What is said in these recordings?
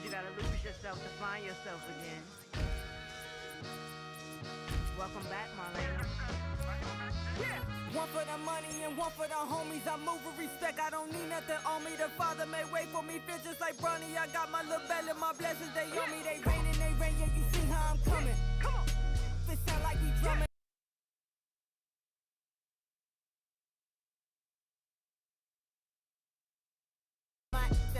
you gotta lose yourself to find yourself again. Welcome back, Marlena. Yeah. One for the money and one for the homies. I move with respect, I don't need nothing on me. The Father may wait for me, fit just like Bronny. I got my little belly, my blessings, they on me. They rain and they rain, yeah, you see how I'm coming. Come on. It sound like we drumming.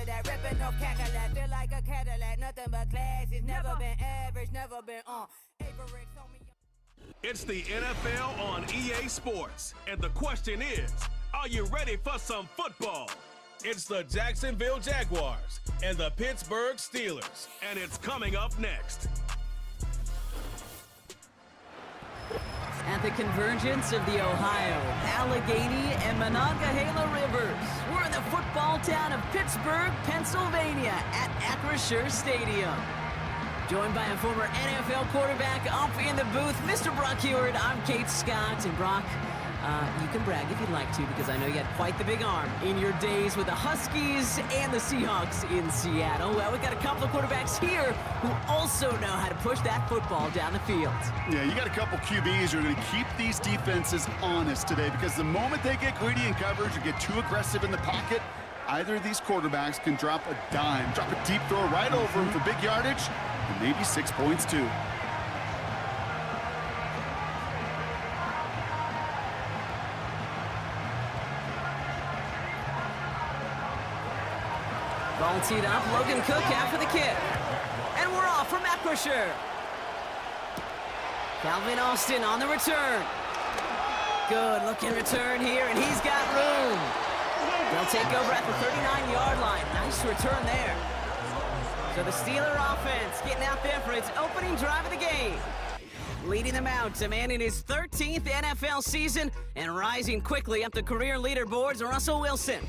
That reppin' no Cadillac, feel like a Cadillac, nothing but class. It's never been average, never been on. It's the NFL on EA Sports, and the question is, are you ready for some football? It's the Jacksonville Jaguars and the Pittsburgh Steelers, and it's coming up next. At the convergence of the Ohio, Allegheny, and Monongahela Rivers, we're in the football town of Pittsburgh, Pennsylvania at Acrisure Stadium. Joined by a former NFL quarterback up in the booth, Mr. Brock Heward. I'm Kate Scott, and Brock, you can brag if you'd like to, because I know you had quite the big arm in your days with the Huskies and the Seahawks in Seattle. Well, we've got a couple of quarterbacks here who also know how to push that football down the field. Yeah, you got a couple QBs who are going to keep these defenses honest today, because the moment they get greedy in coverage or get too aggressive in the pocket, either of these quarterbacks can drop a dime, drop a deep throw right over him for big yardage, and maybe 6 points too. Ball teed up, Logan Cook after the kick. And we're off from Acrisure. Calvin Austin on the return. Good looking return here, and he's got room. They'll take over at the 39-yard line. Nice return there. So the Steeler offense getting out there for its opening drive of the game. Leading them out, a man in his 13th NFL season and rising quickly up the career leaderboards, Russell Wilson.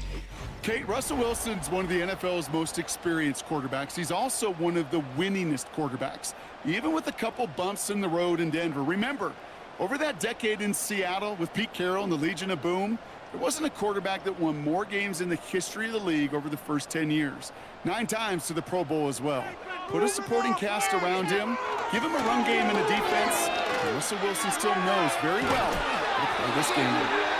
Kate, Russell Wilson's one of the NFL's most experienced quarterbacks. He's also one of the winningest quarterbacks, even with a couple bumps in the road in Denver. Remember, over that decade in Seattle with Pete Carroll and the Legion of Boom, there wasn't a quarterback that won more games in the history of the league over the first 10 years. 9 times to the Pro Bowl as well. Put a supporting cast around him, give him a run game and a defense, and Russell Wilson still knows very well how to play this game.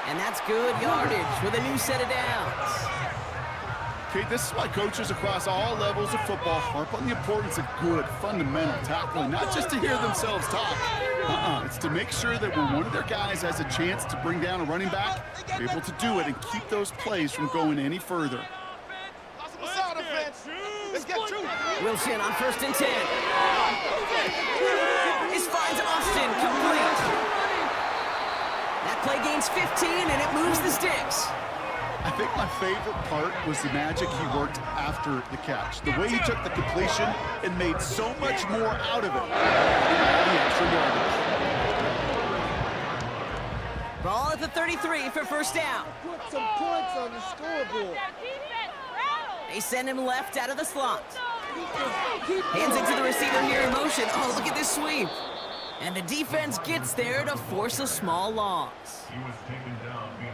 And that's good yardage with a new set of downs. Okay, this is why coaches across all levels of football harp on the importance of good, fundamental tackling, not just to hear themselves talk. It's to make sure that when one of their guys has a chance to bring down a running back, they're able to do it and keep those plays from going any further. Wilson on 1st and 10. This finds Austin complete. That play gains 15, and it moves the sticks. I think my favorite part was the magic he worked after the catch. The way he took the completion and made so much more out of it. The extra yardage. Ball at the 33 for first down. Put some points on the scoreboard. They send him left out of the slot. Hands it to the receiver here in motion. Oh, look at this sweep. And the defense gets there to force a small loss.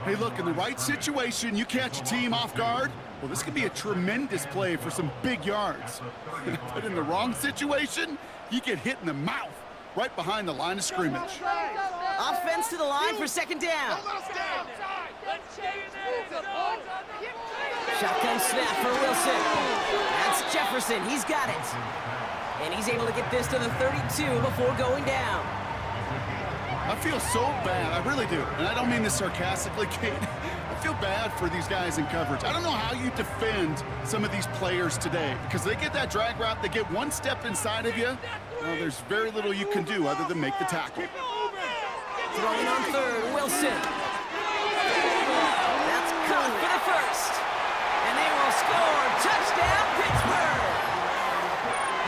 Hey, look, in the right situation, you catch a team off guard. Well, this could be a tremendous play for some big yards. But in the wrong situation, you get hit in the mouth right behind the line of scrimmage. Offense to the line for second down. Shotgun snap for Wilson. That's Jefferson. He's got it. And he's able to get this to the 32 before going down. I feel so bad. I really do. And I don't mean this sarcastically, Kate. I feel bad for these guys in coverage. I don't know how you defend some of these players today, because they get that drag route, they get one step inside of you. Well, there's very little you can do other than make the tackle. Throwing on 3rd, Wilson. That's caught for the first. And they will score. Touchdown, Pittsburgh.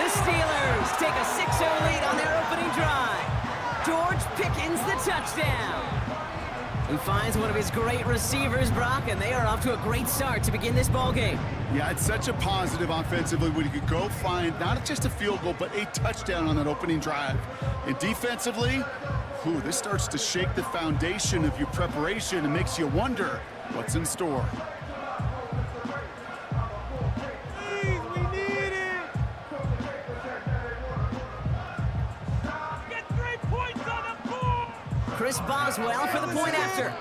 The Steelers take a 6-0 lead on their opening drive. George Pickens the touchdown. He finds one of his great receivers, Brock, and they are off to a great start to begin this ball game. Yeah, it's such a positive offensively when you could go find not just a field goal, but a touchdown on that opening drive. And defensively, this starts to shake the foundation of your preparation and makes you wonder what's in store. Chris Boswell for the point after.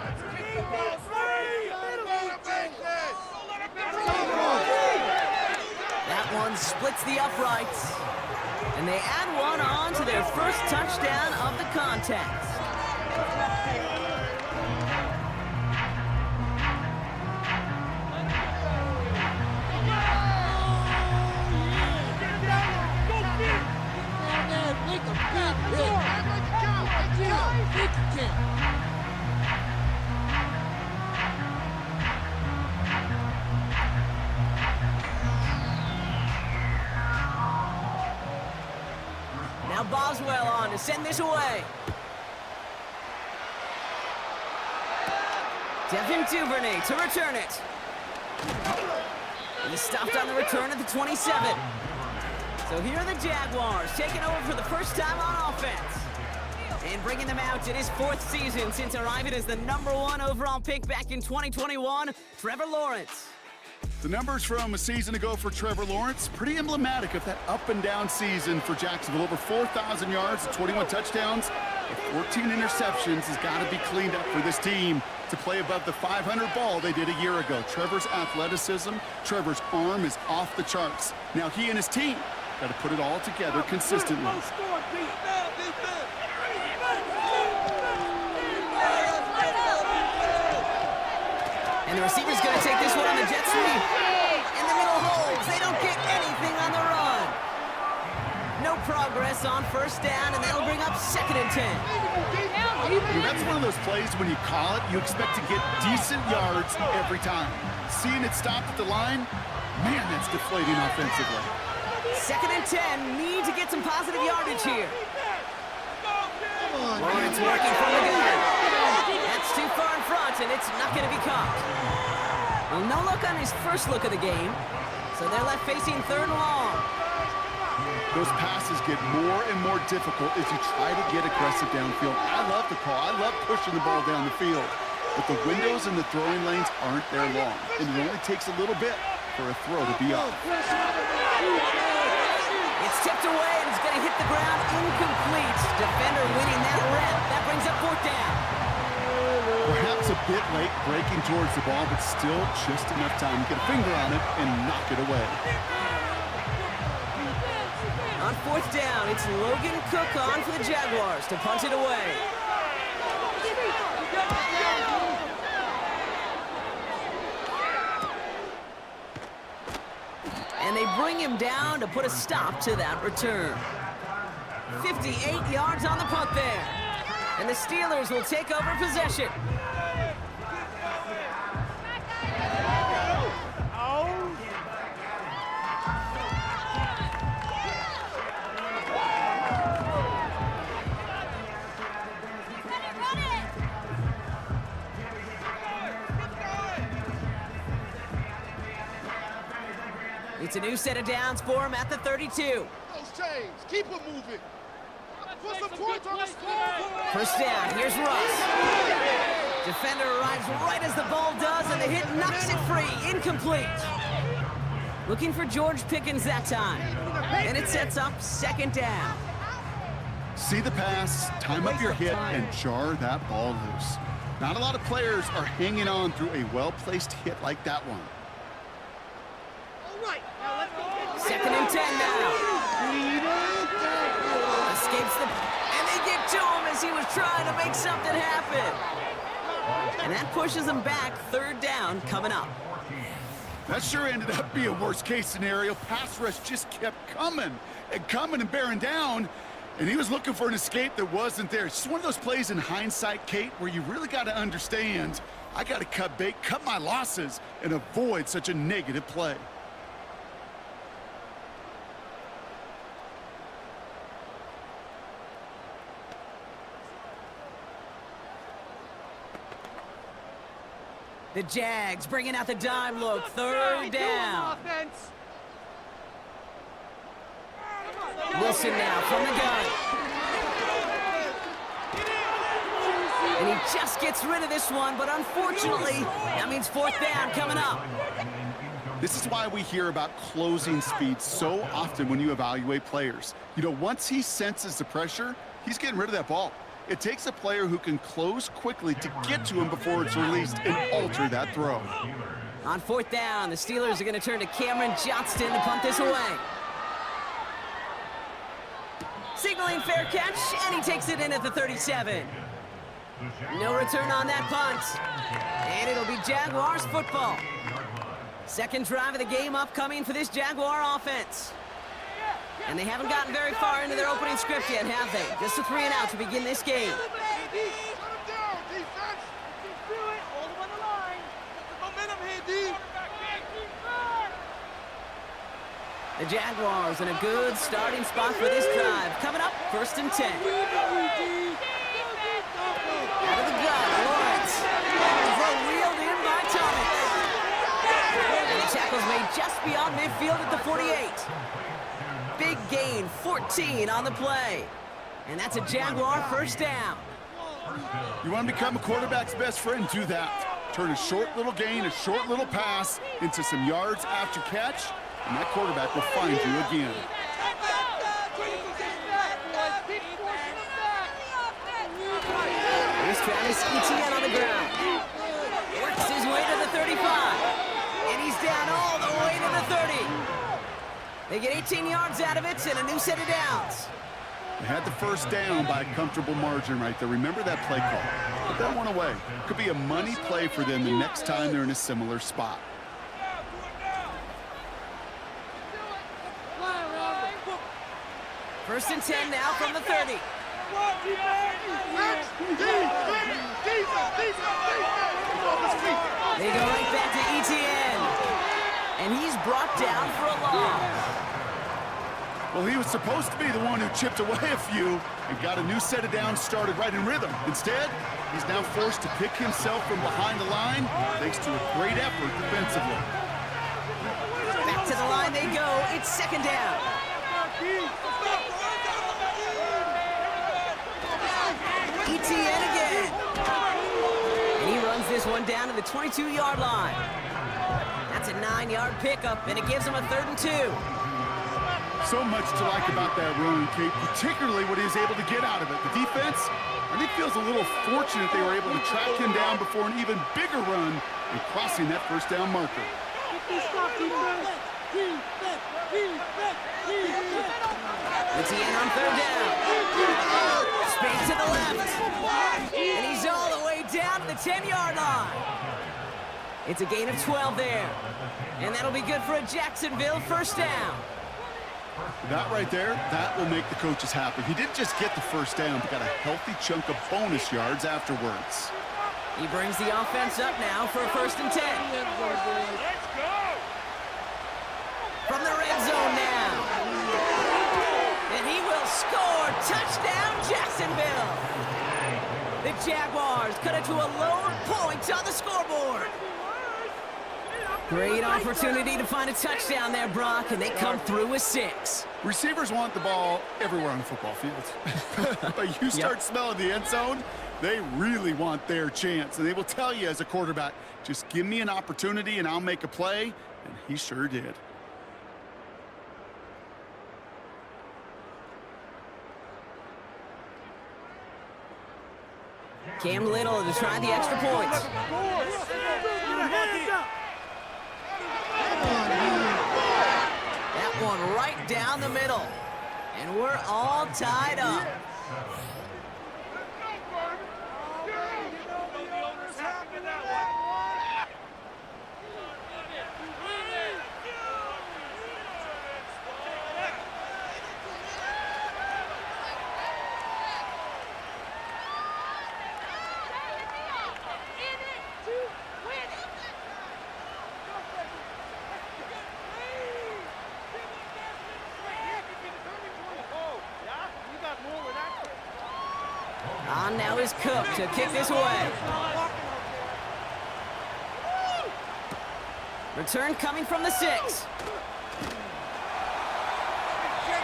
That one splits the uprights. And they add one on to their first touchdown of the contest. Now Boswell on to send this away. Devin Duvernay to return it. He stopped on the return at the 27. So here are the Jaguars taking over for the first time on offense. And bringing them out in his 4th season since arriving as the #1 overall pick back in 2021, Trevor Lawrence. The numbers from a season ago for Trevor Lawrence, pretty emblematic of that up-and-down season for Jacksonville. Over 4,000 yards, 21 touchdowns, and 14 interceptions has got to be cleaned up for this team to play above the 500 ball they did a year ago. Trevor's athleticism, Trevor's arm is off the charts. Now he and his team got to put it all together consistently. And the receiver's going to take this one on the jet sweep. In the middle holes, they don't get anything on the run. No progress on first down, and that'll bring up 2nd and 10. That's one of those plays when you call it, you expect to get decent yards every time. Seeing it stopped at the line, man, that's deflating offensively. 2nd and 10, need to get some positive yardage here. Lawrence working from the gun. That's too far in front, and it's not going to be caught. Well, no luck on his first look of the game, so they're left facing 3rd and long. Those passes get more and more difficult as you try to get aggressive downfield. I love the call. I love pushing the ball down the field. But the windows in the throwing lanes aren't there long, and it only takes a little bit for a throw to be up. It's tipped away, and it's going to hit the ground incomplete. Defender winning that rep. That brings up 4th down. Perhaps a bit late breaking towards the ball, but still just enough time to get a finger on it and knock it away. On 4th down, it's Logan Cook on for the Jaguars to punt it away. And they bring him down to put a stop to that return. 58 yards on the punt there. And the Steelers will take over possession. It's a new set of downs for him at the 32. Those chains, keep it moving. Put some points on the scoreboard. First down, here's Russ. Defender arrives right as the ball does, and the hit knocks it free. Incomplete. Looking for George Pickens that time. And it sets up 2nd down. See the pass, time up your hit, and jar that ball loose. Not a lot of players are hanging on through a well-placed hit like that one. 2nd and 10 now. Escapes the... And they get to him as he was trying to make something happen. And that pushes him back. 3rd down coming up. That sure ended up being a worst-case scenario. Pass rush just kept coming and bearing down. And he was looking for an escape that wasn't there. It's just one of those plays in hindsight, Kate, where you really got to understand, I got to cut bait, cut my losses, and avoid such a negative play. The Jags bringing out the dime look. 3rd down. Wilson now from the gun. And he just gets rid of this one, but unfortunately, that means 4th down coming up. This is why we hear about closing speed so often when you evaluate players. You know, once he senses the pressure, he's getting rid of that ball. It takes a player who can close quickly to get to him before it's released and alter that throw. On 4th down, the Steelers are going to turn to Cameron Johnston to punt this away. Signaling fair catch, and he takes it in at the 37. No return on that punt. And it'll be Jaguars football. Second drive of the game upcoming for this Jaguar offense. And they haven't gotten very far into their opening script yet, have they? Just a 3-and-out to begin this game. The Jaguars in a good starting spot for this drive. Coming up, 1st and 10. Out of the gun, Lawrence. Wheeled in by Thomas. And the tackle's made just beyond midfield at the 48. Big gain, 14 on the play. And that's a Jaguar 1st down. You want to become a quarterback's best friend, do that. Turn a short little gain, a short little pass into some yards after catch, and that quarterback will find you again. Here's Travis Etienne on the ground. Works his way to the 35. And he's down all the way to the 30. They get 18 yards out of it and a new set of downs. They had the 1st down by a comfortable margin right there. Remember that play call. Put that one away. Could be a money play for them the next time they're in a similar spot. First and 10 now from the 30. They go right back to Etienne. And he's brought down for a loss. Well, he was supposed to be the one who chipped away a few and got a new set of downs started right in rhythm. Instead, he's now forced to pick himself from behind the line thanks to a great effort defensively. Back to the line they go. It's 2nd down. Etienne again. And he runs this one down to the 22-yard line. That's a 9-yard pickup, and it gives him a 3rd and 2. So much to like about that run, Kate, particularly what he was able to get out of it. The defense, I think, feels a little fortunate they were able to track him down before an even bigger run and crossing that 1st down marker. Etienne on 3rd down. Spade to the left. And he's all the way down to the 10-yard line. It's a gain of 12 there. And that'll be good for a Jacksonville 1st down. That right there, that will make the coaches happy. He didn't just get the 1st down, but got a healthy chunk of bonus yards afterwards. He brings the offense up now for a 1st and 10. Let's go! From the red zone now. And he will score. Touchdown, Jacksonville. The Jaguars cut it to a lone point on the scoreboard. Great opportunity to find a touchdown there, Brock, and they come through with 6. Receivers want the ball everywhere on the football field. But you start smelling the end zone, they really want their chance. And they will tell you as a quarterback, just give me an opportunity and I'll make a play. And he sure did. Cam Little to try the extra points. That one right down the middle. And we're all tied up. On now is Cook to kick this away. Return coming from the 6.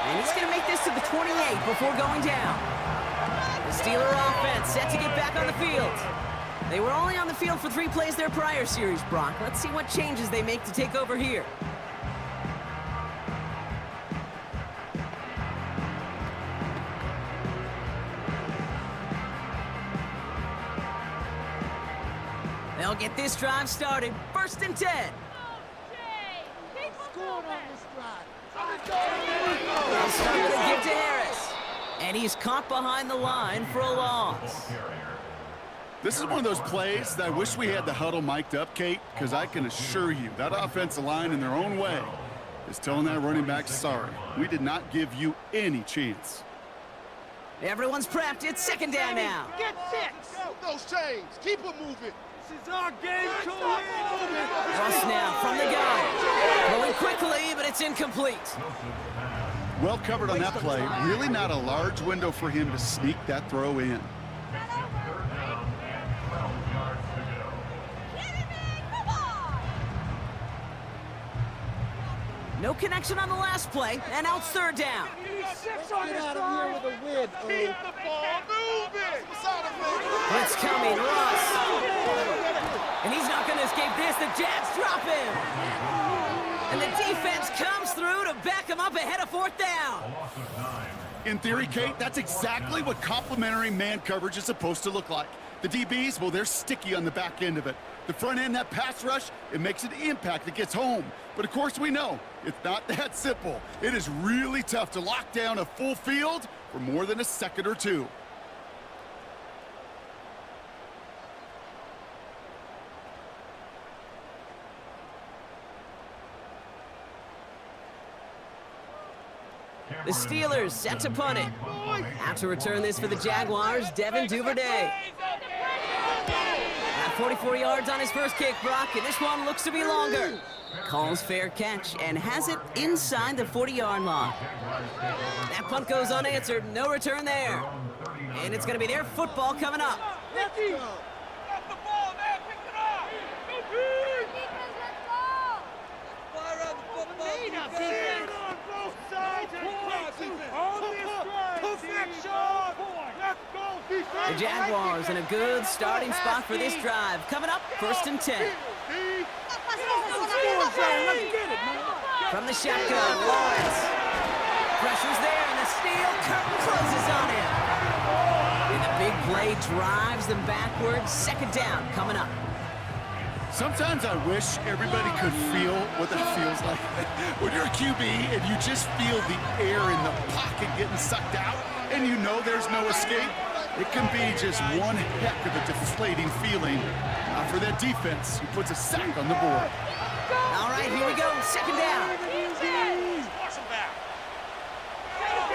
And he's going to make this to the 28 before going down. The Steeler offense set to get back on the field. They were only on the field for 3 plays their prior series, Brock. Let's see what changes they make to take over here. They'll get this drive started. 1st and 10. They'll start with a give to Harris. And he's caught behind the line for a loss. This is one of those plays that I wish we had the huddle mic'd up, Kate, because I can assure you that offensive line in their own way is telling that running back, sorry, we did not give you any chance. Everyone's prepped. It's 2nd down now. Get 6. Those chains. Keep them moving. This is our game to win. Russ now from the gun. Going quickly, but it's incomplete. Well covered on that play. Really not a large window for him to sneak that throw in. No connection on the last play, and now it's 3rd down. Get out of here with a win. Keep the ball moving. Blitz coming, Russ. And he's not going to escape this. The Jags drop him. And the defense comes through to back him up ahead of 4th down. In theory, Kate, that's exactly what complementary man coverage is supposed to look like. The DBs, well, they're sticky on the back end of it. The front end, that pass rush, it makes an impact that gets home. But of course we know, it's not that simple. It is really tough to lock down a full field for more than a second or two. The Steelers set to punt it. Have to return this for the Jaguars, Devin Duvernay. Got 44 yards on his first kick, Brock, and this one looks to be longer. Calls fair catch and has it inside the 40-yard line. That punt goes unanswered, no return there. And it's going to be their football coming up. The Jaguars in a good starting spot for this drive. Coming up, 1st and 10. From the shotgun, Lawrence. Pressure's there, and the steel curtain closes on him. And the big play drives them backwards. 2nd down coming up. Sometimes I wish everybody could feel what that feels like. When you're a QB and you just feel the air in the pocket getting sucked out, and you know there's no escape, it can be just one heck of a deflating feeling. For that defense, who puts a sack on the board. All right, here we go. 2nd down.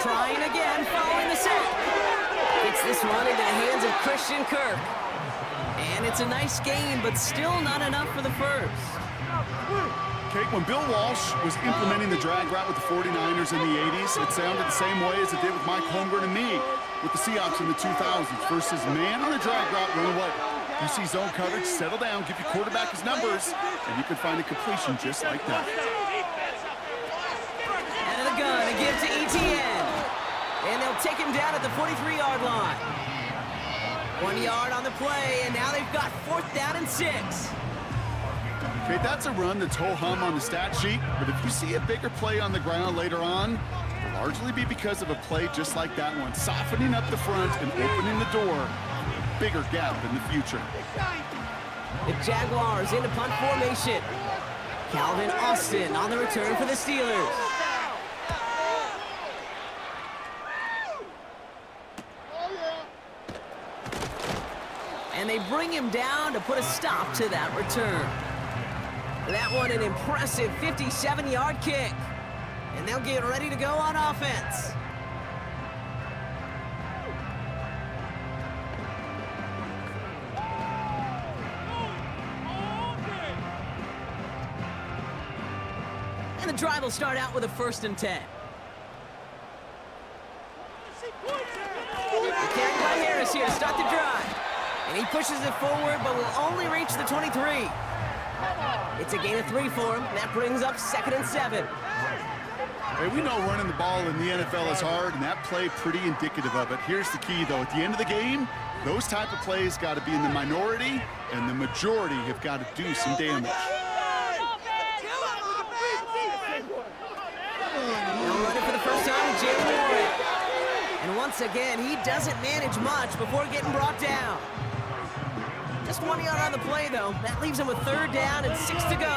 Trying again, following the sack. Gets this one into the hands of Christian Kirk. And it's a nice gain, but still not enough for the first. Kate, when Bill Walsh was implementing the drag route with the 49ers in the 80s, it sounded the same way as it did with Mike Holmgren and me with the Seahawks in the 2000s versus man on a drag route, run away. You see zone coverage, settle down, give your quarterback his numbers, and you can find a completion just like that. Out of the gun, a give to Etienne. And they'll take him down at the 43-yard line. 1 yard on the play, and now they've got 4th down and 6. Okay, that's a run that's ho-hum on the stat sheet, but if you see a bigger play on the ground later on, it'll largely be because of a play just like that one, softening up the front and opening the door. Bigger gap in the future. The Jaguars into punt formation. Calvin Austin on the return for the Steelers. And they bring him down to put a stop to that return. That one an impressive 57-yard kick. And they'll get ready to go on offense. And the drive will start out with a 1st and 10. Carried by Harris here to start the drive. And he pushes it forward, but will only reach the 23. It's a gain of 3 for him. That brings up 2nd and 7. Hey, we know running the ball in the NFL is hard, and that play pretty indicative of it. Here's the key, though. At the end of the game, those type of plays got to be in the minority, and the majority have got to do some damage. Now running for the first time, Jalen Warren. And once again, he doesn't manage much before getting brought down. Just 1 yard on the play, though. That leaves him with 3rd down and 6 to go.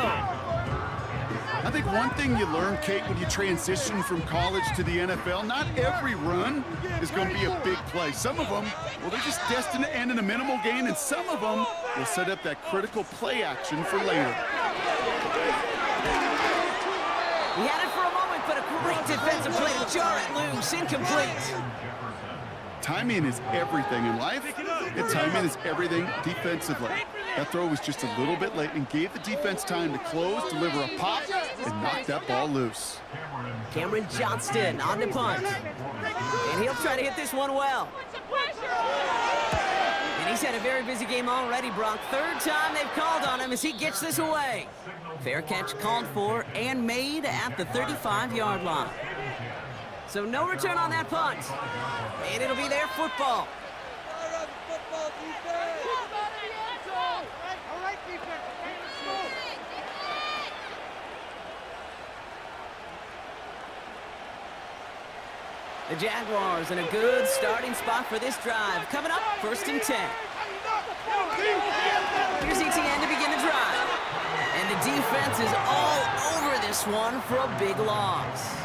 I think one thing you learn, Kate, when you transition from college to the NFL, not every run is going to be a big play. Some of them, well, they're just destined to end in a minimal gain, and some of them will set up that critical play action for later. He had it for a moment, but a great defensive play to jar it loose. Incomplete. Timing is everything in life, and timing is everything defensively. That throw was just a little bit late and gave the defense time to close, deliver a pop, and knock that ball loose. Cameron Johnston on the punt. And he'll try to hit this one well. And he's had a very busy game already, Brock. 3rd time they've called on him as he gets this away. Fair catch called for and made at the 35-yard line. So no return on that punt. And it'll be their football. The Jaguars in a good starting spot for this drive. Coming up, 1st and 10. Here's ETN to begin the drive. And the defense is all over this one for a big loss.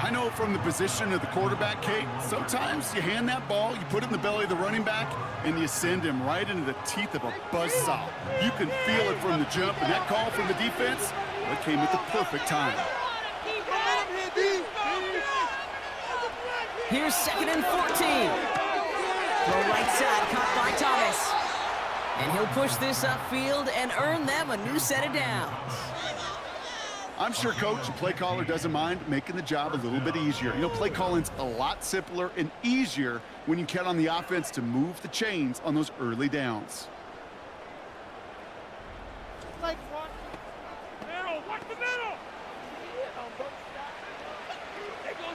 I know from the position of the quarterback, Kate, sometimes you hand that ball, you put it in the belly of the running back, and you send him right into the teeth of a buzzsaw. You can feel it from the jump, and that call from the defense, that came at the perfect time. Here's 2nd and 14. Throw right side, caught by Thomas. And he'll push this upfield and earn them a new set of downs. I'm sure, Coach, the play caller doesn't mind making the job a little bit easier. You know, play calling's a lot simpler and easier when you count on the offense to move the chains on those early downs.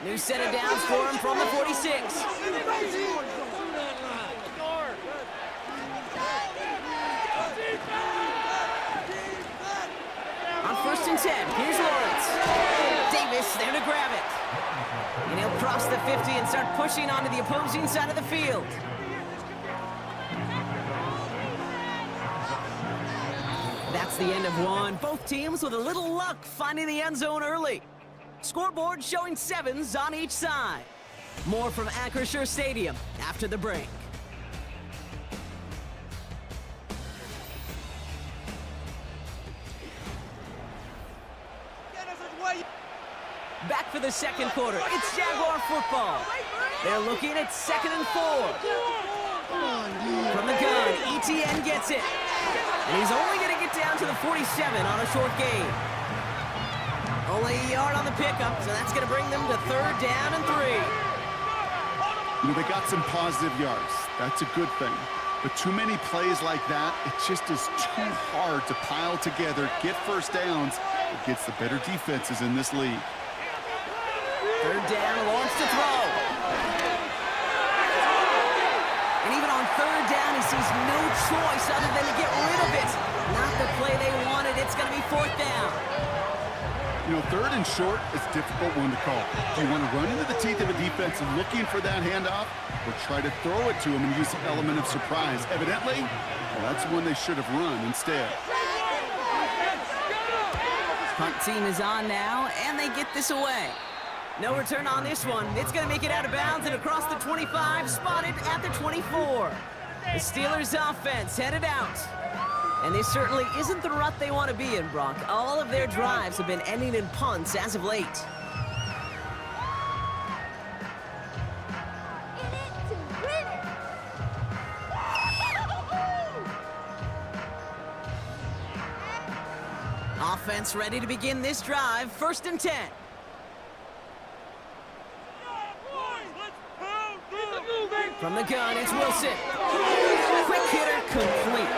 New set of downs for him from the 46. On 1st and 10, here's Lawrence. Davis there to grab it. And he'll cross the 50 and start pushing onto the opposing side of the field. That's the end of one. Both teams with a little luck finding the end zone early. Scoreboard showing 7s on each side. More from Acrisure Stadium after the break. Back for the 2nd quarter. It's Jaguar football. They're looking at 2nd and 4. From the gun, ETN gets it. And he's only going to get down to the 47 on a short gain. Only a yard on the pickup, so that's going to bring them to 3rd down and 3. You know, they got some positive yards. That's a good thing. But too many plays like that, it just is too hard to pile together, get first downs against the better defenses in this league. 3rd down, Lawrence to throw. And even on 3rd down, he sees no choice other than to get rid of it. Not the play they wanted. It's going to be 4th down. You know, 3rd and short is a difficult one to call. Do you want to run into the teeth of a defense looking for that handoff, or try to throw it to him and use the element of surprise? Evidently, well, that's one they should have run instead. Punt team is on now, and they get this away. No return on this one. It's going to make it out of bounds and across the 25, spotted at the 24. The Steelers offense headed out. And this certainly isn't the rut they want to be in, Brock. All of their drives have been ending in punts as of late. Offense ready to begin this drive. 1st and 10. From the gun, it's Wilson. Quick hitter complete.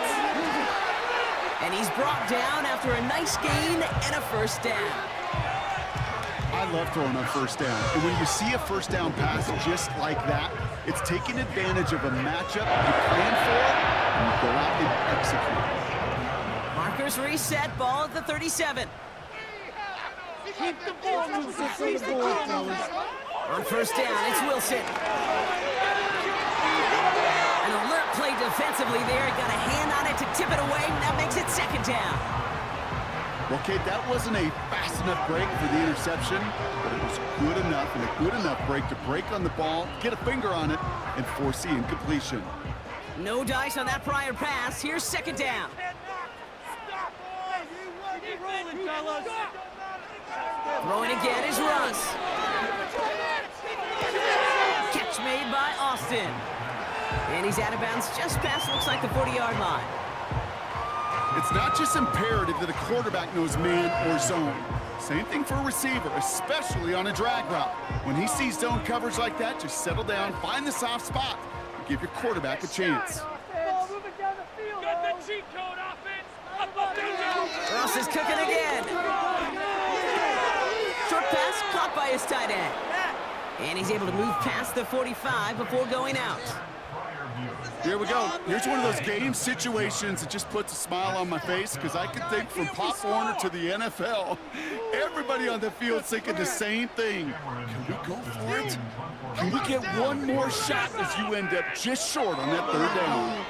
And he's brought down after a nice gain and a 1st down. I love throwing on 1st down. And when you see a 1st down pass just like that, it's taking advantage of a matchup you plan for, and you go out and execute. Markers reset, ball at the 37. Keep the ball moving. On 1st down, it's Wilson. An alert play Defensively there, got a hand on it to tip it away. That makes it second down. Well, Kate, that wasn't a fast enough break for the interception, but it was good enough and a good enough break to break on the ball, get a finger on it, and force the incompletion. No dice on that prior pass. Here's second down. Throwing again is Russ. Catch made by Austin. And he's out of bounds just past, looks like, the 40-yard line. It's not just imperative that a quarterback knows man or zone. Same thing for a receiver, especially on a drag route. When he sees zone coverage like that, just settle down, find the soft spot, and give your quarterback a chance. Get the cheat code, offense! Russ is cooking again. Short pass caught by his tight end. And he's able to move past the 45 before going out. Here we go. Here's one of those game situations that just puts a smile on my face because I can think from Pop Warner to the NFL. Everybody on the field's thinking the same thing. Can we go for it? Can we get one more shot as you end up just short on that third down?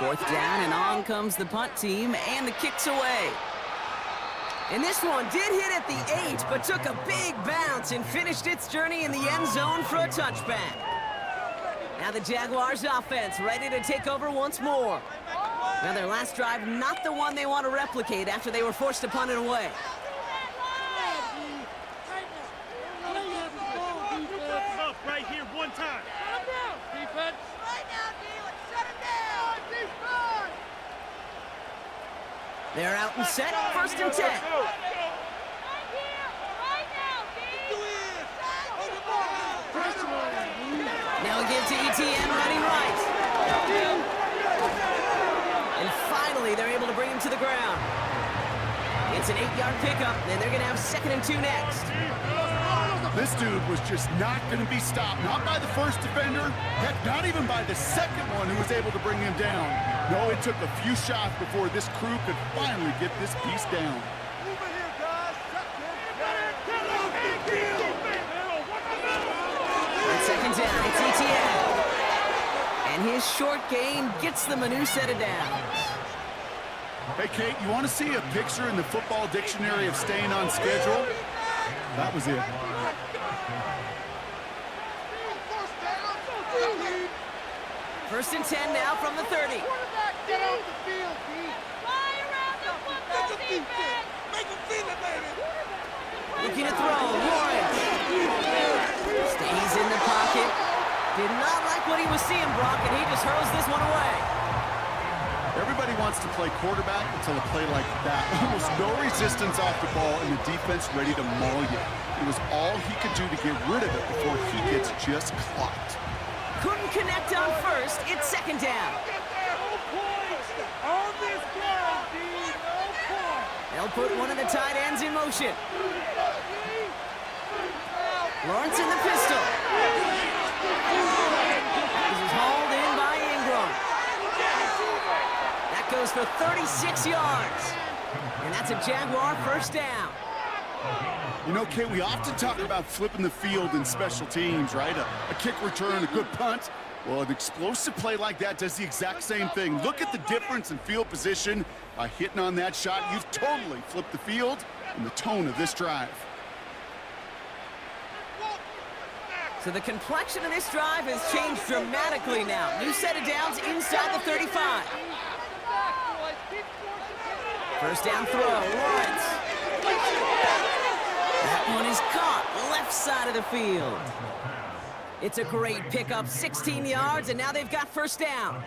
Fourth down, and on comes the punt team, and the kick's away. And this one did hit at the 8, but took a big bounce and finished its journey in the end zone for a touchback. Now the Jaguars offense ready to take over once more. Now their last drive, not the one they want to replicate after they were forced to punt it away. Right here, one time. Defense. They're out and set, first and 10. Now we give to ETN running right. And finally, they're able to bring him to the ground. It's an 8-yard pickup, and they're going to have 2nd and 2 next. This dude was just not going to be stopped. Not by the first defender, heck, not even by the second one who was able to bring him down. No, it took a few shots before this crew could finally get this piece down. On second down, it's ETN. And his short gain gets them a new set of downs. Hey, Kate, you want to see a picture in the football dictionary of staying on schedule? That was it. First and 10 now from the 30. Get off the field, Pete. Make him feel it, baby. Looking to throw, Lawrence. Stays in the pocket. Did not like what he was seeing, Brock, and he just hurls this one away. Everybody wants to play quarterback until a play like that. Almost no resistance off the ball and the defense ready to maul you. It was all he could do to get rid of it before he gets just clocked. Couldn't connect on first. It's second down. They'll put one of the tight ends in motion. Lawrence in the pistol. This is hauled in by Ingram. That goes for 36 yards. And that's a Jaguar first down. You know, Kate, we often talk about flipping the field in special teams, right? A kick return, a good punt. Well, an explosive play like that does the exact same thing. Look at the difference in field position. By hitting on that shot, you've totally flipped the field and the tone of this drive. So the complexion of this drive has changed dramatically now. New set of downs inside the 35. First down throw, Lawrence. That one is caught, left side of the field. It's a great pickup, 16 yards, and now they've got first down.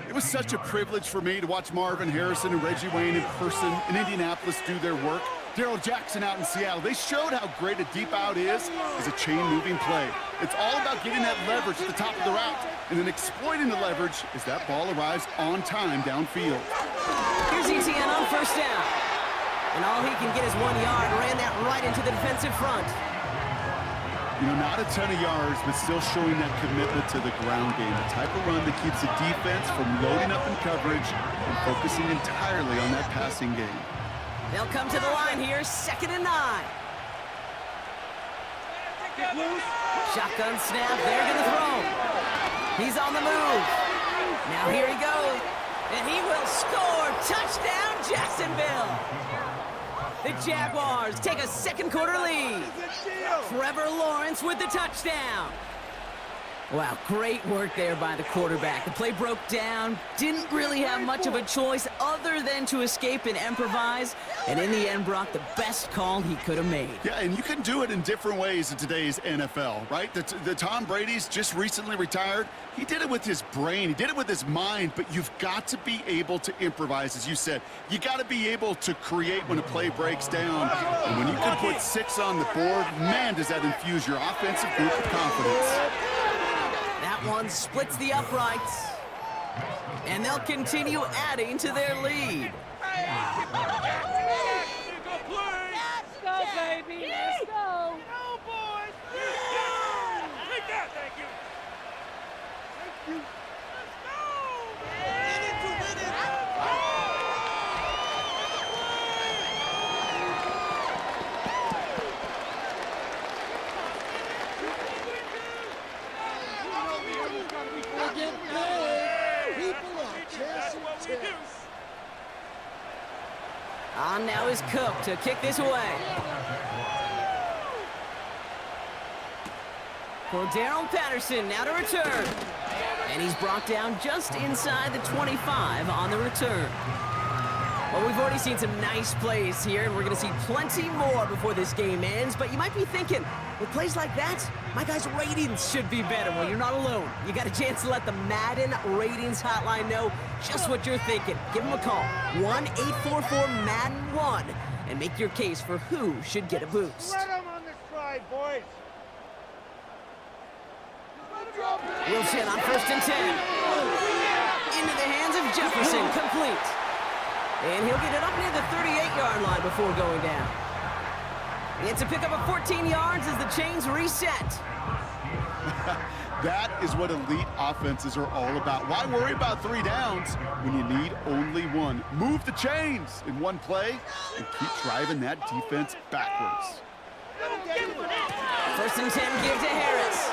It was such a privilege for me to watch Marvin Harrison and Reggie Wayne in person in Indianapolis do their work. Darrell Jackson out in Seattle, they showed how great a deep out is as a chain-moving play. It's all about getting that leverage at the top of the route and then exploiting the leverage as that ball arrives on time downfield. Here's ETN on first down. And all he can get is 1 yard, ran that right into the defensive front. You know, not a ton of yards, but still showing that commitment to the ground game, the type of run that keeps the defense from loading up in coverage and focusing entirely on that passing game. They'll come to the line here, 2nd and 9. Shotgun snap, they're gonna throw. He's on the move. Now here he goes, and he will score. Touchdown, Jacksonville. The Jaguars take a second quarter lead. Trevor Lawrence with the touchdown. Wow, great work there by the quarterback. The play broke down, didn't really have much of a choice other than to escape and improvise, and in the end brought the best call he could have made. Yeah, and you can do it in different ways in today's NFL, right? The Tom Brady's just recently retired. He did it with his brain. He did it with his mind, but you've got to be able to improvise, as you said. You got to be able to create when a play breaks down. And when you can put 6 on the board, man, does that infuse your offensive group with confidence. That one splits the uprights, and they'll continue adding to their lead. Let's go, baby. Let's go. Go, boys. Take that. Thank you. Thank you. Let's go. Win it to win it. Get paid. People are chasing chips. On now is Cook to kick this away. For Darrell Patterson now to return. And he's brought down just inside the 25 on the return. Well, we've already seen some nice plays here, and we're going to see plenty more before this game ends. But you might be thinking, with plays like that, my guys' ratings should be better. Well, you're not alone. You got a chance to let the Madden Ratings Hotline know just what you're thinking. Give them a call, 1-844-MADDEN-1, and make your case for who should get a boost. Let them on this drive, boys. Wilson on 1st and 10. Into the hands of Jefferson, complete. And he'll get it up near the 38-yard line before going down. It's a pickup of 14 yards as the chains reset. That is what elite offenses are all about. Why worry about 3 downs when you need only 1? Move the chains in one play and keep driving that defense backwards. 1st and 10 give to Harris.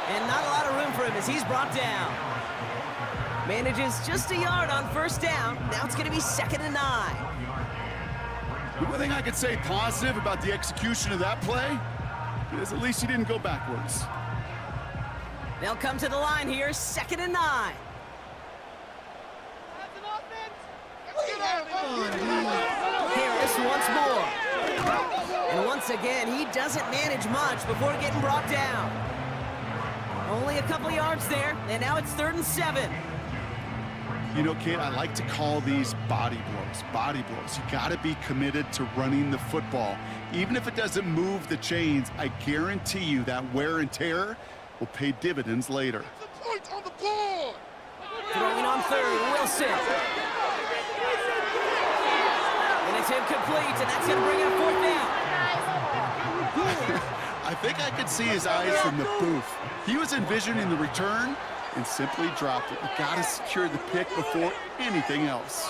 And not a lot of room for him as he's brought down. Manages just a yard on 1st down. Now it's going to be 2nd and 9. The one thing I could say positive about the execution of that play is at least he didn't go backwards. They'll come to the line here, 2nd and 9. Harris once more. And once again, he doesn't manage much before getting brought down. Only a couple yards there, and now it's 3rd and 7. You know, kid, I like to call these body blows. Body blows. You got to be committed to running the football. Even if it doesn't move the chains, I guarantee you that wear and tear will pay dividends later. The point on the board. Throwing on 3rd, Wilson. And it's incomplete, and that's going to bring in a 4th down. I think I could see his eyes from the booth. He was envisioning the return and simply dropped it. You got to secure the pick before anything else.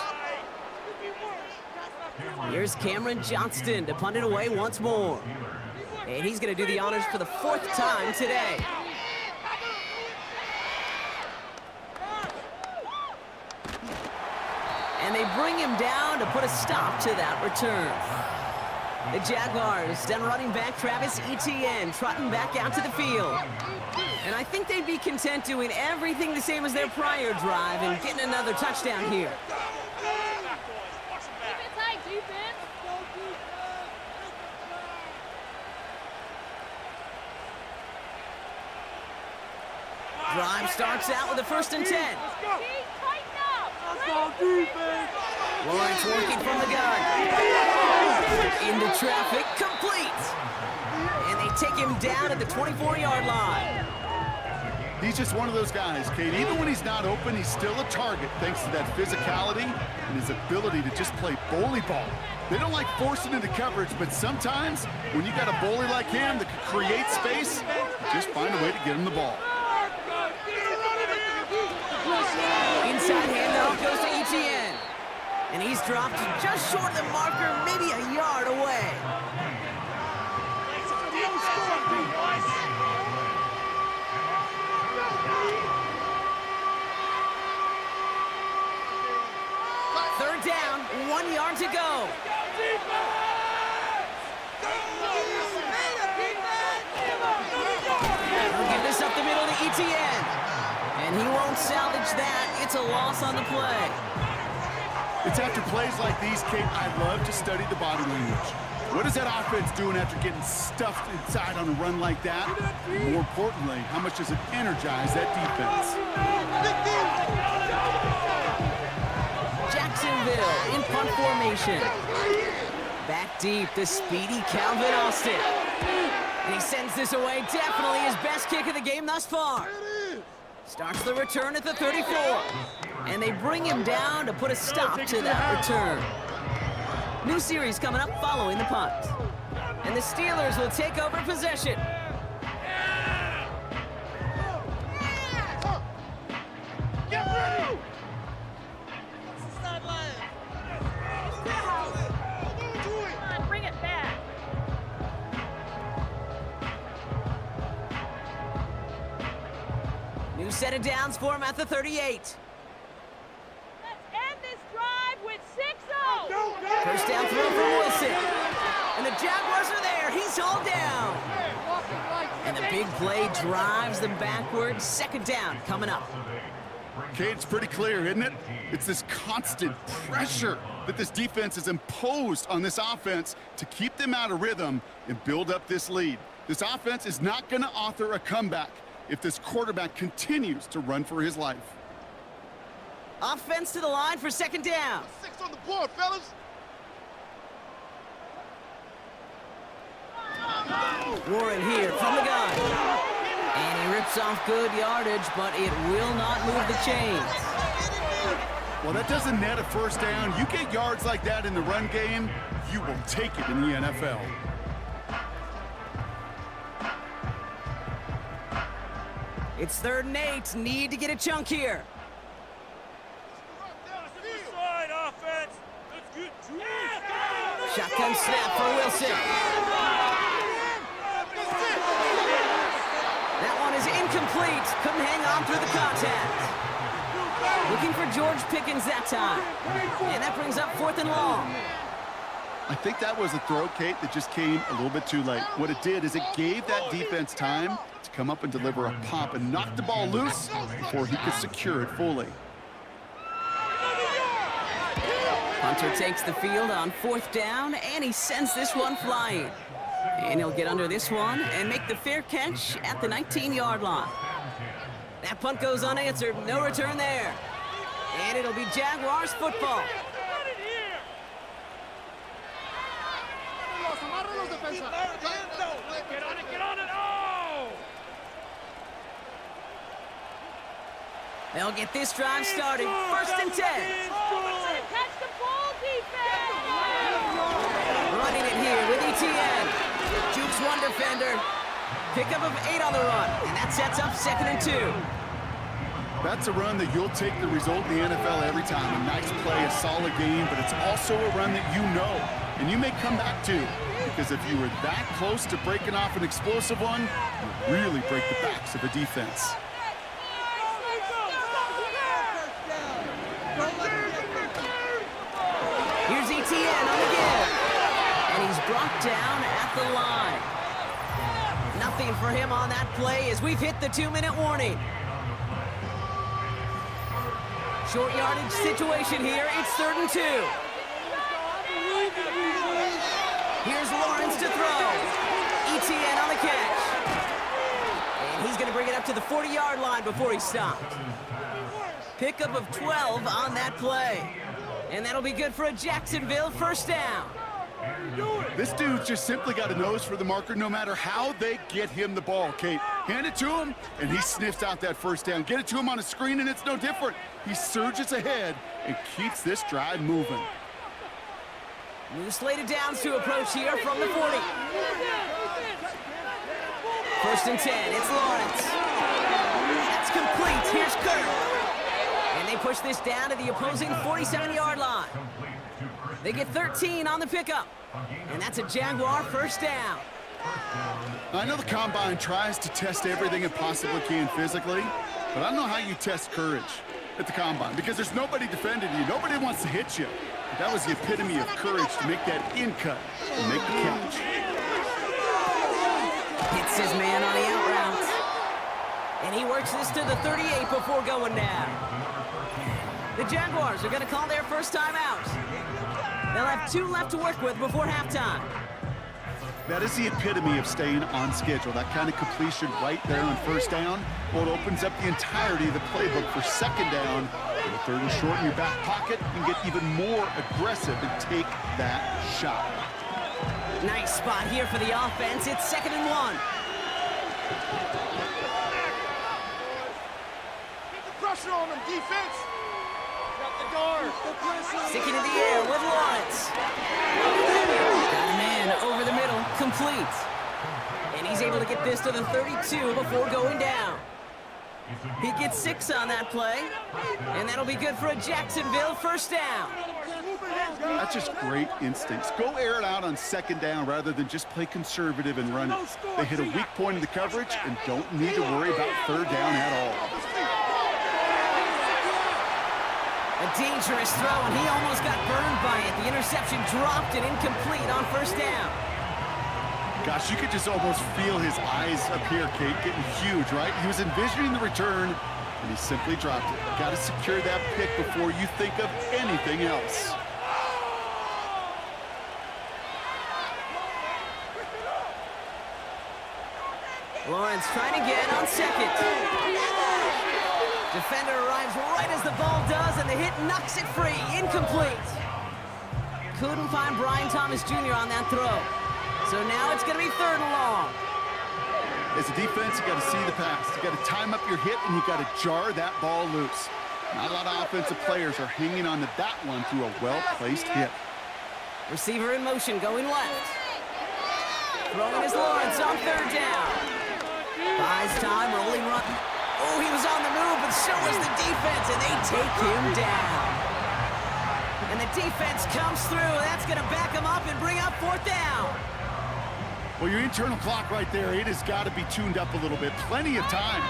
Here's Cameron Johnston to punt it away once more. And he's going to do the honors for the 4th time today. And they bring him down to put a stop to that return. The Jaguars, then running back Travis Etienne, trotting back out to the field. And I think they'd be content doing everything the same as their prior drive and getting another touchdown here. Drive starts out with a 1st and 10. Lawrence working from the gun. Into traffic, complete. And they take him down at the 24-yard line. He's just one of those guys, Kate. Even when he's not open, he's still a target thanks to that physicality and his ability to just play bully ball. They don't like forcing into coverage, but sometimes when you got a bully like him that can create space, just find a way to get him the ball. Inside handoff goes to Etienne. And he's dropped just short of the marker, maybe a yard away. down, 1 yard to go. He'll give this up the middle to Etienne. And he won't salvage that. It's a loss on the play. It's after plays like these, Kate, I love to study the body language. What is that offense doing after getting stuffed inside on a run like that? More importantly, how much does it energize that defense? Jacksonville in punt formation. Back deep, the speedy Calvin Austin. And he sends this away, definitely his best kick of the game thus far. Starts the return at the 34. And they bring him down to put a stop to that return. New series coming up following the punt. And the Steelers will take over possession. Get ready! Come on, bring it back. New set of downs for him at the 38. Let's end this drive with 6-0. First down throw from Wilson. And the Jaguars are there. He's hauled down. And the big play drives them backwards. Second down coming up. Kate, it's pretty clear, isn't it? It's this constant pressure that this defense has imposed on this offense to keep them out of rhythm and build up this lead. This offense is not going to author a comeback if this quarterback continues to run for his life. Offense to the line for second down. 6 on the board, fellas. Warren here from the gun. And he rips off good yardage, but it will not move the chains. Well, that doesn't net a first down. You get yards like that in the run game, you will take it in the NFL. It's 3rd and 8. Need to get a chunk here. Side offense. Let's get to it. Shotgun snap for Wilson. That one is incomplete. Couldn't hang on through the contact. Looking for George Pickens that time. And that brings up 4th and long. I think that was a throw, Kate, that just came a little bit too late. What it did is it gave that defense time to come up and deliver a pop and knock the ball loose before he could secure it fully. Hunter takes the field on 4th down, and he sends this one flying. And he'll get under this one and make the fair catch at the 19-yard line. That punt goes unanswered. No return there. And it'll be Jaguars football. Get on it. Oh! They'll get this drive started. 1st and 10. Catch the ball, defense! Running it here with Etienne. Jukes one defender. Pickup of 8 on the run. And that sets up 2nd and 2. That's a run that you'll take the result in the NFL every time. A nice play, a solid game, but it's also a run that you know and you may come back to. Because if you were that close to breaking off an explosive one, you really break the backs of the defense. Here's Etienne on the give. And he's brought down at the line. Nothing for him on that play as we've hit the 2-minute warning. Short yardage situation here. It's 3rd and 2. Here's Lawrence to throw. Etienne on the catch. And he's going to bring it up to the 40-yard line before he stopped. Pickup of 12 on that play. And that'll be good for a Jacksonville first down. This dude's just simply got a nose for the marker no matter how they get him the ball, Kate. Hand it to him, and he sniffs out that first down. Get it to him on a screen, and it's no different. He surges ahead and keeps this drive moving. New slate of downs to approach here from the 40. 1st and 10, it's Lawrence. That's complete, here's Kirk. And they push this down to the opposing 47-yard line. They get 13 on the pickup. And that's a Jaguar first down. I know the Combine tries to test everything it possibly can physically, but I don't know how you test courage. at the combine because there's nobody defending you. Nobody wants to hit you. But that was the epitome of courage to make that in-cut and make the catch. Hits his man on the out route. And he works this to the 38 before going down. The Jaguars are going to call their first time out. They'll have 2 left to work with before halftime. That is the epitome of staying on schedule. That kind of completion right there on first down. Well, it opens up the entirety of the playbook for second down. With 3rd and short in your back pocket, you can get even more aggressive and take that shot. Nice spot here for the offense. It's 2nd and 1. Keep the pressure on them, defense. Got the guard. Sticking in the air with Lawrence. Got a man over the middle, complete. And he's able to get this to the 32 before going down. He gets 6 on that play, and that'll be good for a Jacksonville first down. That's just great instincts. Go air it out on second down rather than just play conservative and run it. They hit a weak point in the coverage and don't need to worry about 3rd down at all. A dangerous throw, and he almost got burned by it. The interception dropped and incomplete on first down. Gosh, you could just almost feel his eyes up here, Kate, getting huge, right? He was envisioning the return, and he simply dropped it. Got to secure that pick before you think of anything else. Lawrence trying to get on second. Defender arrives right as the ball does, and the hit knocks it free. Incomplete. Couldn't find Brian Thomas Jr. on that throw. So now it's going to be 3rd and long. As a defense, you got to see the pass. You got to time up your hit, and you got to jar that ball loose. Not a lot of offensive players are hanging on to that one through a well-placed hit. Receiver in motion, going left. Throwing is Lawrence on 3rd down. Buys time, rolling run. Oh, he was on the move, but so was the defense, and they take him down. And the defense comes through. That's going to back him up and bring up 4th down. Well, your internal clock right there, it has got to be tuned up a little bit. Plenty of time.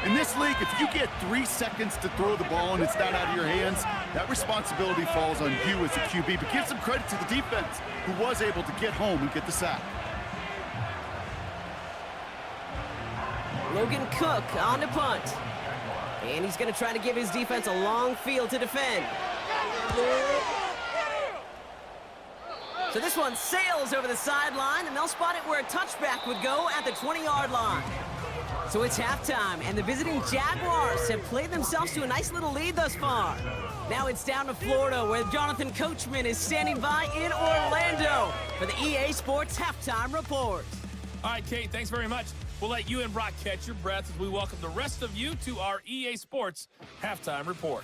In this league, if you get 3 seconds to throw the ball and it's not out of your hands, that responsibility falls on you as a QB. But give some credit to the defense, who was able to get home and get the sack. Logan Cook on to punt. And he's going to try to give his defense a long field to defend. So this one sails over the sideline, and they'll spot it where a touchback would go at the 20-yard line. So it's halftime, and the visiting Jaguars have played themselves to a nice little lead thus far. Now it's down to Florida, where Jonathan Coachman is standing by in Orlando for the EA Sports Halftime Report. All right, Kate, thanks very much. We'll let you and Brock catch your breath as we welcome the rest of you to our EA Sports Halftime Report.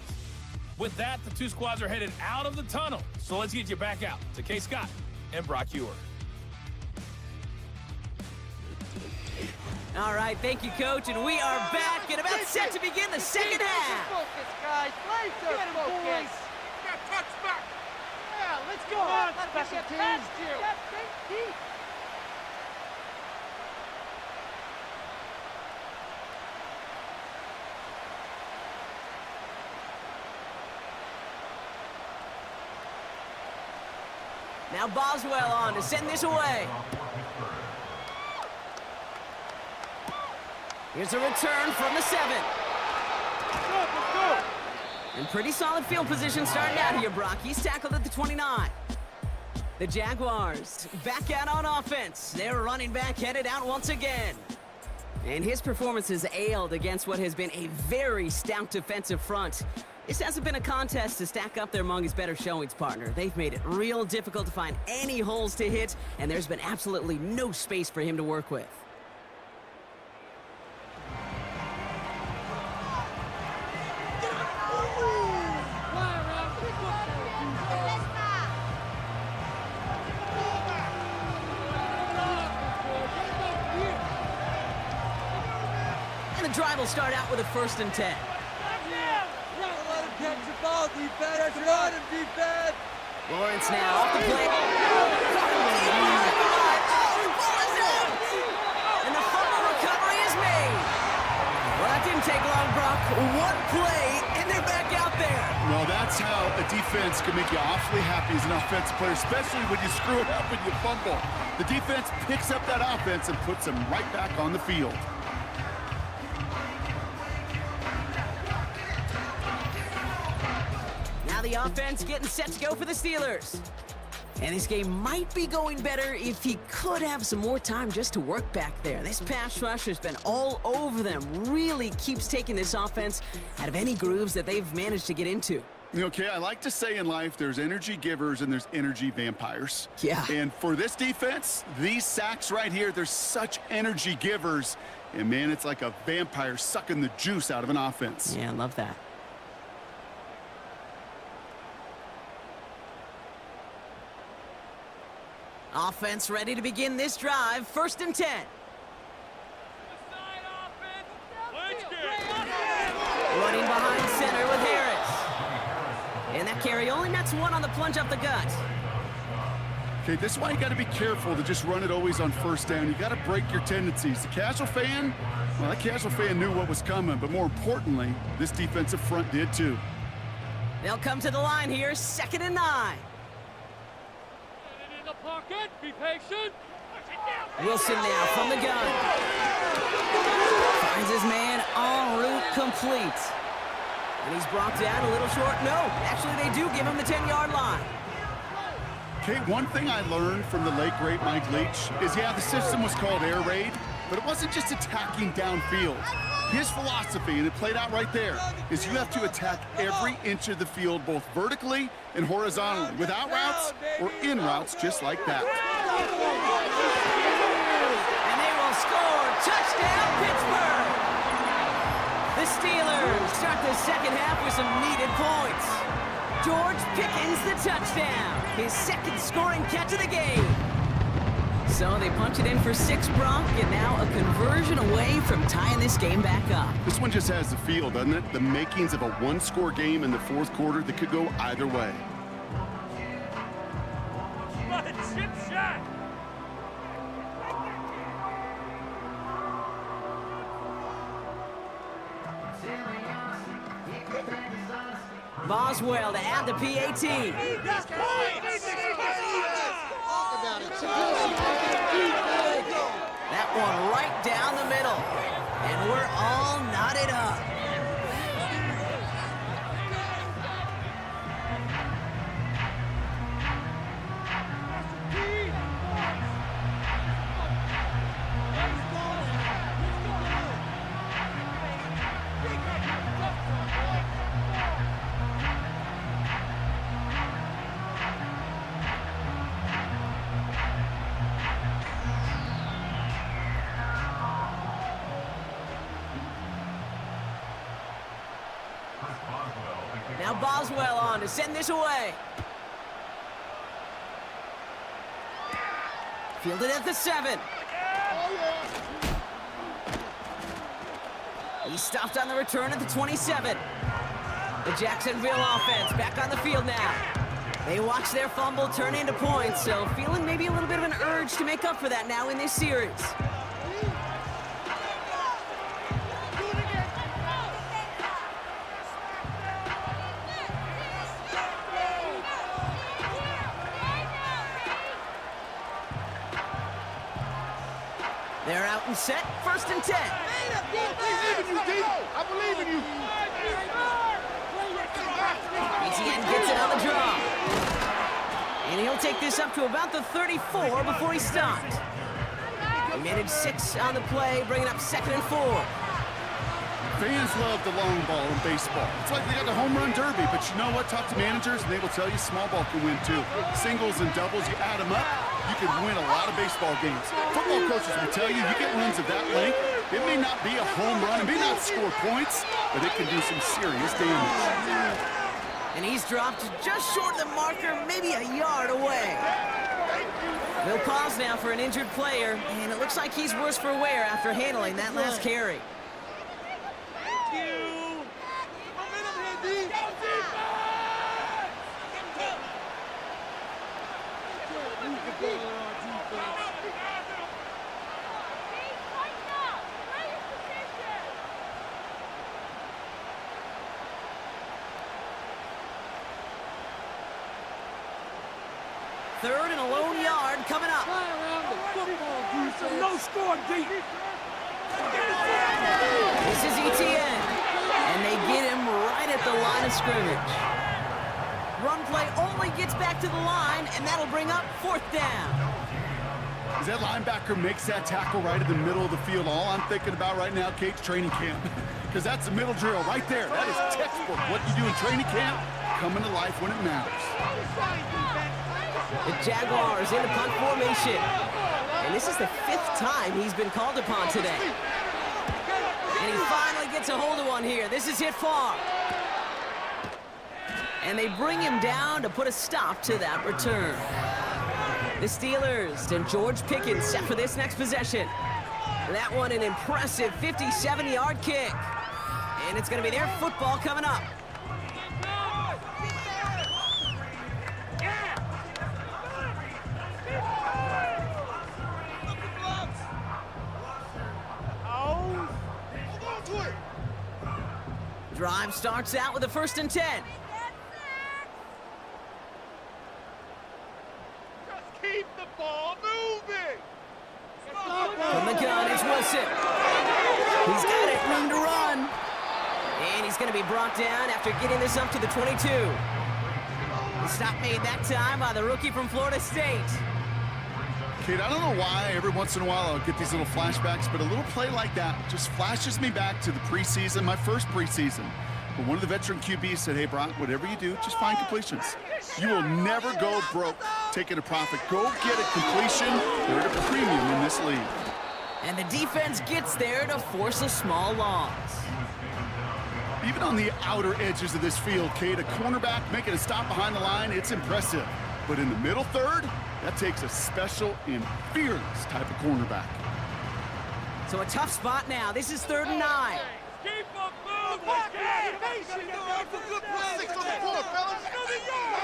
With that, the 2 squads are headed out of the tunnel. So let's get you back out to Kay Scott and Brock Ewer. All right, thank you, Coach, and we are back and about set to begin the second half. Focus, guys. Laser focus. Got touchback. Yeah, let's go. Come on, Let's special get teams. past you. Now Boswell on to send this away. Here's a return from the 7. Let's go. And pretty solid field position starting out here, Brock. He's tackled at the 29. The Jaguars back out on offense. Their running back headed out once again. And his performance has ailed against what has been a very stout defensive front. This hasn't been a contest to stack up there among his better showings, partner. They've made it real difficult to find any holes to hit, and there's been absolutely no space for him to work with. And the drive will start out with a 1st and 10. Catch the ball, defense. Run him, defense. Lawrence now off the play. And the fumble recovery is made. Well, that didn't take long, Brock. One play, and they're back out That's how a defense can make you awfully happy as an offensive player, especially when you screw it up and you fumble. The defense picks up that offense and puts them right back on the field. Now the offense getting set to go for the Steelers. And this game might be going better if he could have some more time just to work back there. This pass rush has been all over them. Really keeps taking this offense out of any grooves that they've managed to get into. Okay, I like to say in life there's energy givers and there's energy vampires. Yeah. And for this defense, these sacks right here, they're such energy givers. And, man, it's like a vampire sucking the juice out of an offense. Yeah, I love that. Offense ready to begin this drive. 1st and 10. Running behind center with Harris. And that carry only nets one on the plunge up the gut. Okay, this is why you got to be careful to just run it always on 1st down. You got to break your tendencies. The casual fan, well, that casual fan knew what was coming, but more importantly, this defensive front did too. They'll come to the line here, 2nd and 9. In the pocket, be patient. Wilson now from the gun. Finds his man en route complete. And he's brought down a little short. No, actually they do give him the 10-yard line. Okay, one thing I learned from the late, great Mike Leach is, yeah, the system was called air raid, but it wasn't just attacking downfield. His philosophy, and it played out right there, is you have to attack every inch of the field, both vertically and horizontally, without routes or in routes, just like that. And they will score. Touchdown, Pittsburgh! The Steelers start the 2nd half with some needed points. George Pickens the touchdown, his 2nd scoring catch of the game. So they punch it in for 6, Brock, and now a conversion away from tying this game back up. This one just has the feel, doesn't it? The makings of a one-score game in the 4th quarter that could go either way. What a chip shot. Boswell to add the PAT. That one right down the middle. And we're all knotted up. Now Boswell on to send this away. Fielded at the 7. He stopped on the return at the 27. The Jacksonville offense back on the field now. They watch their fumble turn into points, so feeling maybe a little bit of an urge to make up for that now in this series. They're out and set, 1st and 10. I believe in you. ETN gets it on the draw. And he'll take this up to about the 34 before he stopped. He managed 6 on the play, bringing up 2nd and 4. Fans love the long ball in baseball. It's like they got the home run derby, but you know what? Talk to managers, and they will tell you small ball can win too. Singles and doubles, you add them up, you can win a lot of baseball games. Football coaches will tell you, you get runs of that length, it may not be a home run, it may not score points, but it can do some serious damage. And he's dropped just short of the marker, maybe a yard away. We'll pause now for an injured player, and it looks like he's worse for wear after handling that last carry. 3rd and a lone yard coming up. No score, deep. This is Etienne, and they get him right at the line of scrimmage. Run play only gets back to the line, and that'll bring up 4th down. As that linebacker makes that tackle right in the middle of the field, all I'm thinking about right now, Kate's training camp. Because that's the middle drill right there. That is textbook. What you do in training camp, coming to life when it matters. The Jaguars in the punt formation. And this is the 5th time he's been called upon today. And he finally gets a hold of one here. This is hit far. And they bring him down to put a stop to that return. The Steelers and George Pickens set for this next possession. That one an impressive 57-yard kick. And it's going to be their football coming up. Drive starts out with a 1st and 10. Just keep the ball moving. From the gun, it's Wilson. He's got it, room to run. And he's going to be brought down after getting this up to the 22. The stop made that time by the rookie from Florida State. Kate, I don't know why every once in a while I'll get these little flashbacks, but a little play like that just flashes me back to the preseason, my first preseason. But one of the veteran QBs said, hey, Brock, whatever you do, just find completions. You will never go broke taking a profit. Go get a completion. They're at a premium in this league. And the defense gets there to force a small loss. Even on the outer edges of this field, Kate, a cornerback making a stop behind the line, it's impressive. But in the middle third, that takes a special and fearless type of cornerback. So a tough spot now. This is 3rd and 9. Keep them moving.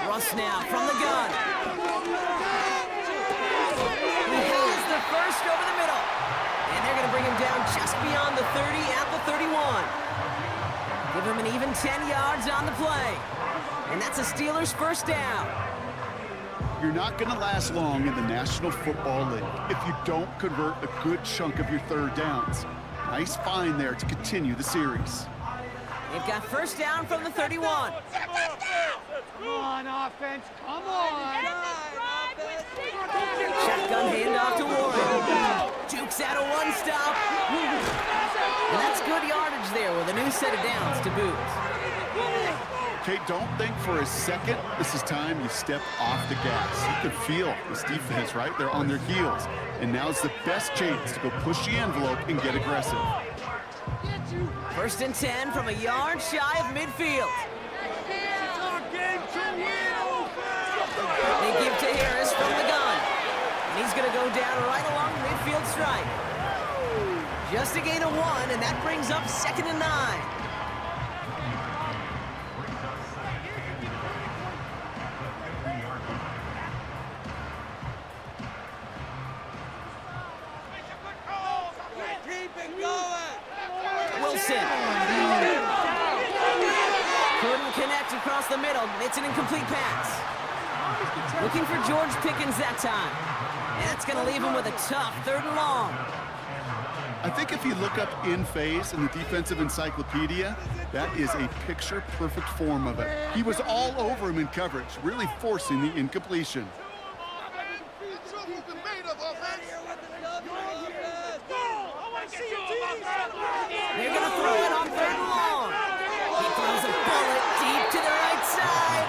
Russ now from the gun. He has the first over the middle. And they're going to bring him down just beyond the 30 at the 31. Give him an even 10 yards on the play. And that's a Steelers 1st down. You're not going to last long in the National Football League if you don't convert a good chunk of your 3rd downs. Nice find there to continue the series. They've got 1st down from the 31. Come on, offense. Come on. Shotgun handoff to Warren. Jukes out a 1-stop. And that's good yardage there with a new set of downs to boot. Kate, don't think for a second this is time you step off the gas. You can feel this defense, right? They're on their heels. And now's the best chance to go push the envelope and get aggressive. 1st and 10 from a yard shy of midfield. They give to Harris from the gun. And he's going to go down right along the midfield stripe. Just a gain of 1, and that brings up 2nd and 9. Wilson. Couldn't connect across the middle. It's an incomplete pass. Looking for George Pickens that time. And that's going to leave him with a tough 3rd and long. I think if you look up in phase in the defensive encyclopedia, that is a picture-perfect form of it. He was all over him in coverage, really forcing the incompletion. They're going to throw it on 3rd and long. He throws a bullet deep to the right side.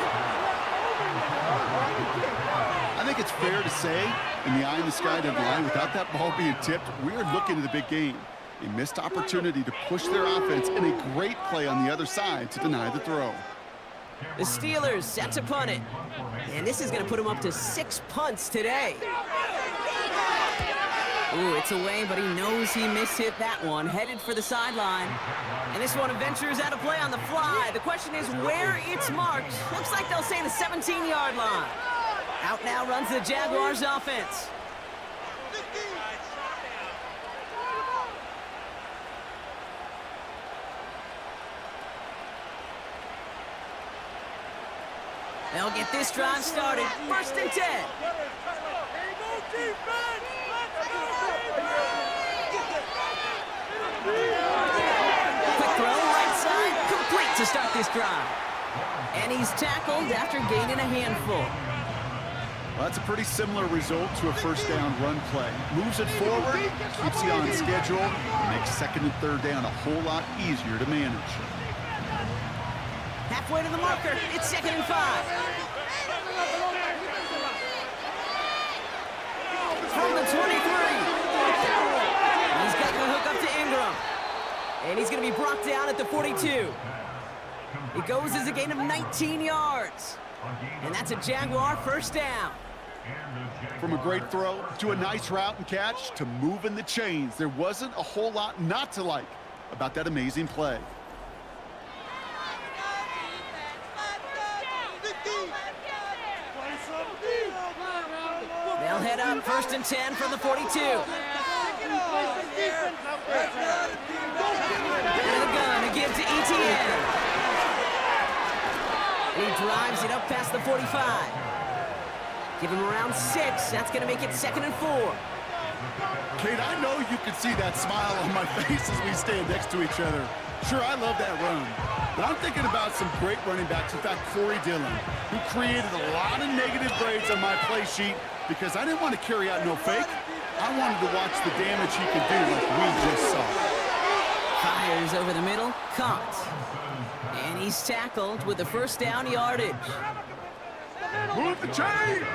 I think it's fair to say, in the eye in the sky deadline, without that ball being tipped, we are looking at the big game. A missed opportunity to push their offense and a great play on the other side to deny the throw. The Steelers set to punt it. And this is going to put him up to 6 punts today. Ooh, it's away, but he knows he mishit that one. Headed for the sideline. And this one ventures out of play on the fly. The question is where it's marked. Looks like they'll say the 17-yard line. Out now runs the Jaguars offense. They'll get this drive started. 1st and 10. Quick throw, right side, complete to start this drive. And he's tackled after gaining a handful. Well, that's a pretty similar result to a 1st down run play. Moves it forward, keeps you on schedule, and makes 2nd and 3rd down a whole lot easier to manage. Halfway to the marker, it's 2nd and 5. From the 23. He's got the hook up to Ingram. And he's going to be brought down at the 42. It goes as a gain of 19 yards. And that's a Jaguar 1st down. From a great throw to a nice route and catch to moving the chains, there wasn't a whole lot not to like about that amazing play. They'll head up 1st and 10 from the 42. And a gun to give to ETN. He drives it up past the 45. Give him around 6. That's going to make it 2nd and 4. Kate, I know you can see that smile on my face as we stand next to each other. Sure, I love that run. But I'm thinking about some great running backs. In fact, Corey Dillon, who created a lot of negative grades on my play sheet because I didn't want to carry out no fake. I wanted to watch the damage he could do like we just saw. Fires over the middle, caught. And he's tackled with the 1st down yardage. Move the chains!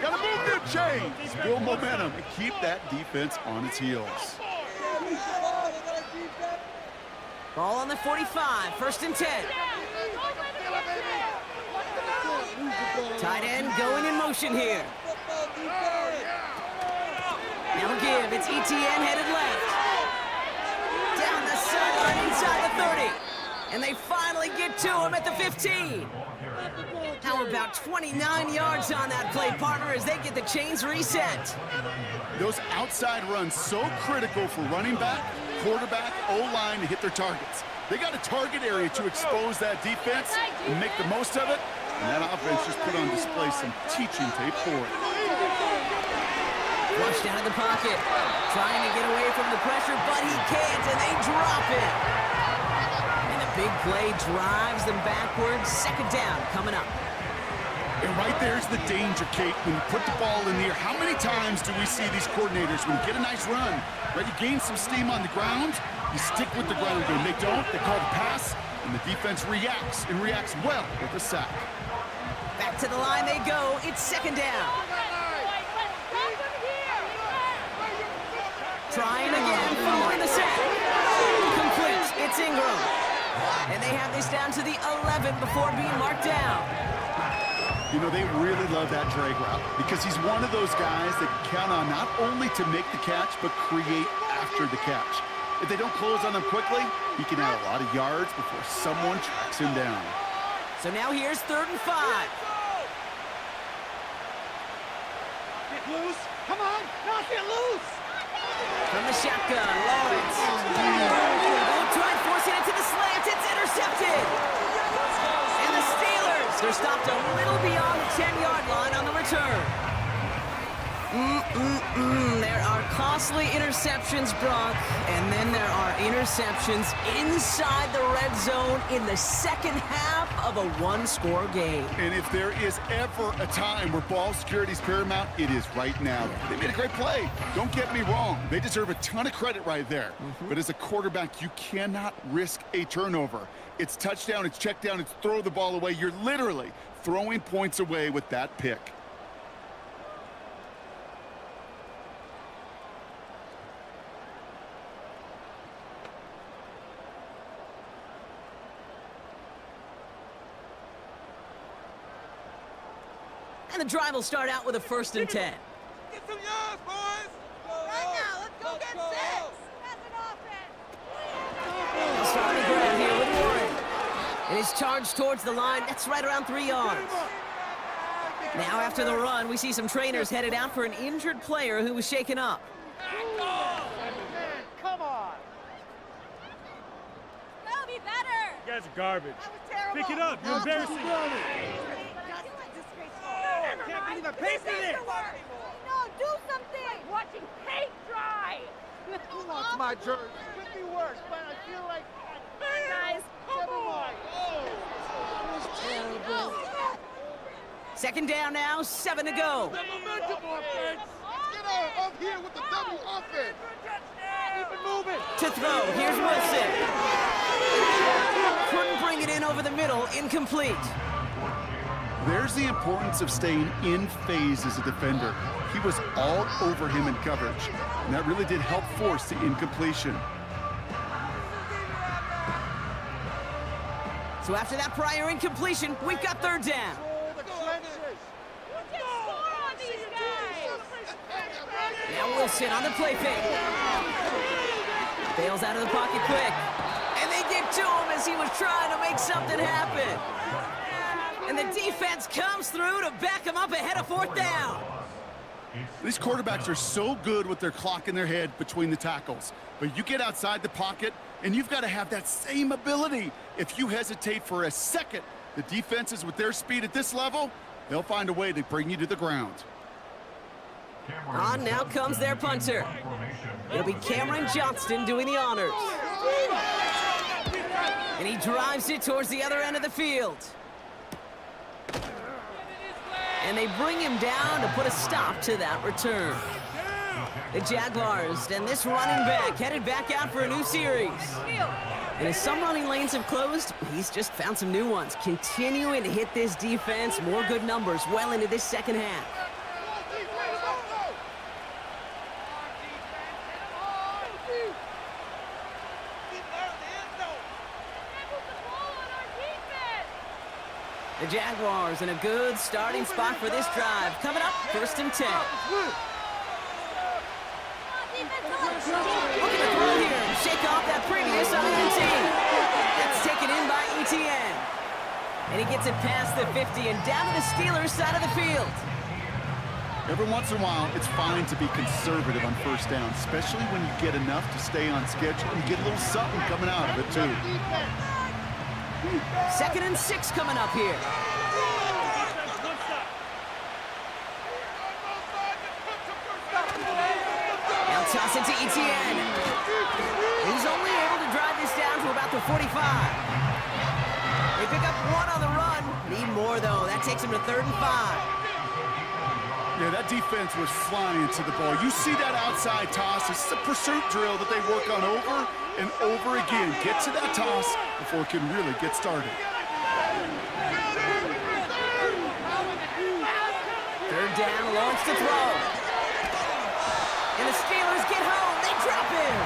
Gotta move them chains! Build momentum and keep that defense on its heels. Ball on the 45, 1st and 10. Tight end going in motion here. Now give, it's ETN headed left. Down the sideline inside the 30. And they finally get to him at the 15. How about 29 yards on that play, partner, as they get the chains reset. Those outside runs so critical for running back, quarterback, O-line to hit their targets. They got a target area to expose that defense and make the most of it, and that offense just put on display some teaching tape for it. Flushed out of the pocket, trying to get away from the pressure, but he can't, and they drop it. And the big play drives them backwards. 2nd down coming up. And right there's the danger, Kate. When you put the ball in the air, how many times do we see these coordinators, when you get a nice run, right, you gain some steam on the ground, you stick with the ground game. They don't, they call the pass, and the defense reacts, and reacts well with a sack. Back to the line they go. It's 2nd down. Trying again, following the sack. Complete, it's Ingram. And they have this down to the 11 before being marked down. You know, they really love that drag route because he's one of those guys that count on not only to make the catch, but create after the catch. If they don't close on him quickly, he can add a lot of yards before someone tracks him down. So now here's 3rd and 5. Get loose. Come on. Knock it loose. From the shotgun, Lawrence. They'll try forcing it to the slant. It's intercepted. And the Steelers, they're stopped a little beyond the 10-yard line on the return. There are costly interceptions, Brock, and then there are interceptions inside the red zone in the 2nd half of a one-score game. And if there is ever a time where ball security is paramount, it is right now. They made a great play. Don't get me wrong. They deserve a ton of credit right there. But as a quarterback, you cannot risk a turnover. It's touchdown, it's check down, it's throw the ball away. You're literally throwing points away with that pick. And the drive will start out with a 1st and 10. Get some yards, boys. Right now, let's go get 6. That's an offense. They'll start on the ground here with Warren. And his charge towards the line, that's right around 3 yards. Now after the run, we see some trainers headed out for an injured player who was shaken up. Come on. That'll be better. You guys are garbage. That was terrible. Pick it up. You're embarrassing. No, do something. Watching paint dry. Who wants my jersey? Could be worse, but I feel like... Guys, come on. Second down now, 7 to go. The momentum offense. Let's get out of here with the double offense. Keep it moving. To throw, here's Wilson. Couldn't bring it in over the middle, incomplete. There's the importance of staying in phase as a defender. He was all over him in coverage, and that really did help force the incompletion. So after that prior incompletion, we've got third down. Now Wilson on the play fake. Bails out of the pocket quick. And they get to him as he was trying to make something happen. And the defense comes through to back him up ahead of fourth down. These quarterbacks are so good with their clock in their head between the tackles. But you get outside the pocket, and you've got to have that same ability. If you hesitate for a second, the defenses with their speed at this level, they'll find a way to bring you to the ground. On now comes their punter. It'll be Cameron Johnston doing the honors. And he drives it towards the other end of the field. And they bring him down to put a stop to that return. The Jaguars and this running back headed back out for a new series. And as some running lanes have closed, he's just found some new ones, continuing to hit this defense more good numbers well into this second half. The Jaguars in a good starting spot for this drive. Coming up, 1st and 10. Looking to throw here and shake off that previous INT. That's taken in by ETN. And he gets it past the 50 and down to the Steelers' side of the field. Every once in a while, it's fine to be conservative on first down, especially when you get enough to stay on schedule and get a little something coming out of it, too. 2nd and 6 coming up here. Now toss it to ETN. He's only able to drive this down to about the 45. They pick up one on the run. Need more, though. That takes him to 3rd and 5. Yeah, that defense was flying to the ball. You see that outside toss. This is a pursuit drill that they work on over and over again. Get to that toss before it can really get started. 3rd down, Lawrence to throw. And the Steelers get home. They drop him.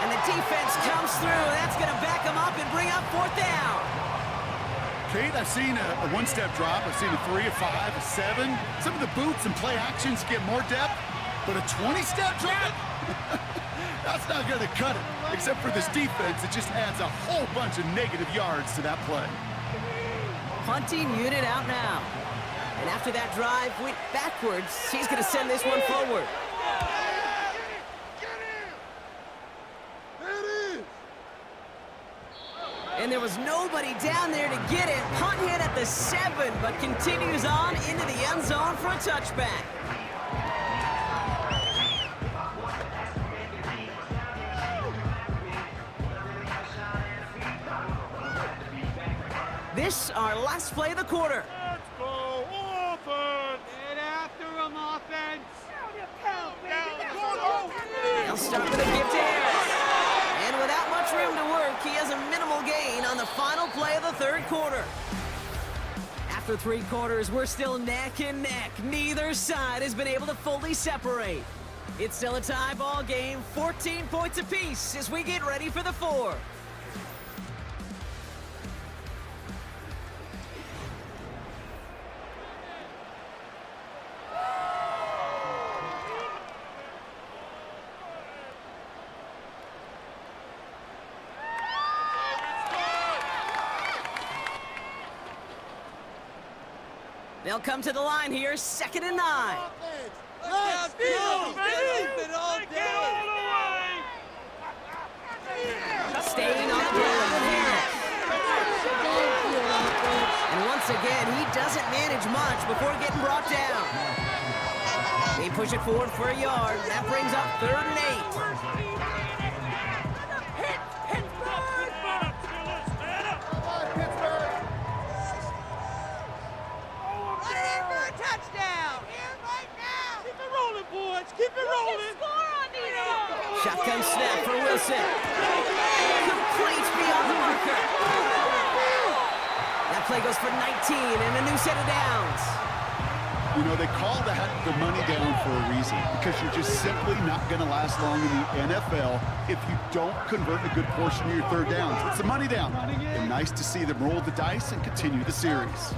And the defense comes through. That's going to back them up and bring up 4th down. Kate, I've seen a one-step drop. I've seen a 3, a 5, a 7. Some of the boots and play actions get more depth, but a 20-step drop? That's not going to cut it. Except for this defense, it just adds a whole bunch of negative yards to that play. Punting unit out now. And after that drive went backwards, he's going to send this one forward. And there was nobody down there to get it. Punt hit at the 7, but continues on into the end zone for a touchback. This our last play of the quarter. Let's go offense. Get after him, offense. They'll start with a gift to Harris. And without much room to work, he has a minimal gain on the final play of the 3rd quarter. After 3 quarters, we're still neck and neck. Neither side has been able to fully separate. It's still a tie ball game, 14 points apiece as we get ready for the 4th. They'll come to the line here, 2nd and 9. Let's go, baby! Staying on the ball with Harris. And once Once again, he doesn't manage much before getting brought down. They push it forward for a yard. That brings up 3rd and 8. Keep it rolling. Shotgun snap for Wilson. Complete beyond the marker. That play goes for 19 and a new set of downs. You know, they call that the money down for a reason, because you're just simply not going to last long in the NFL if you don't convert a good portion of your 3rd downs. It's the money down. And nice to see them roll the dice and continue the series.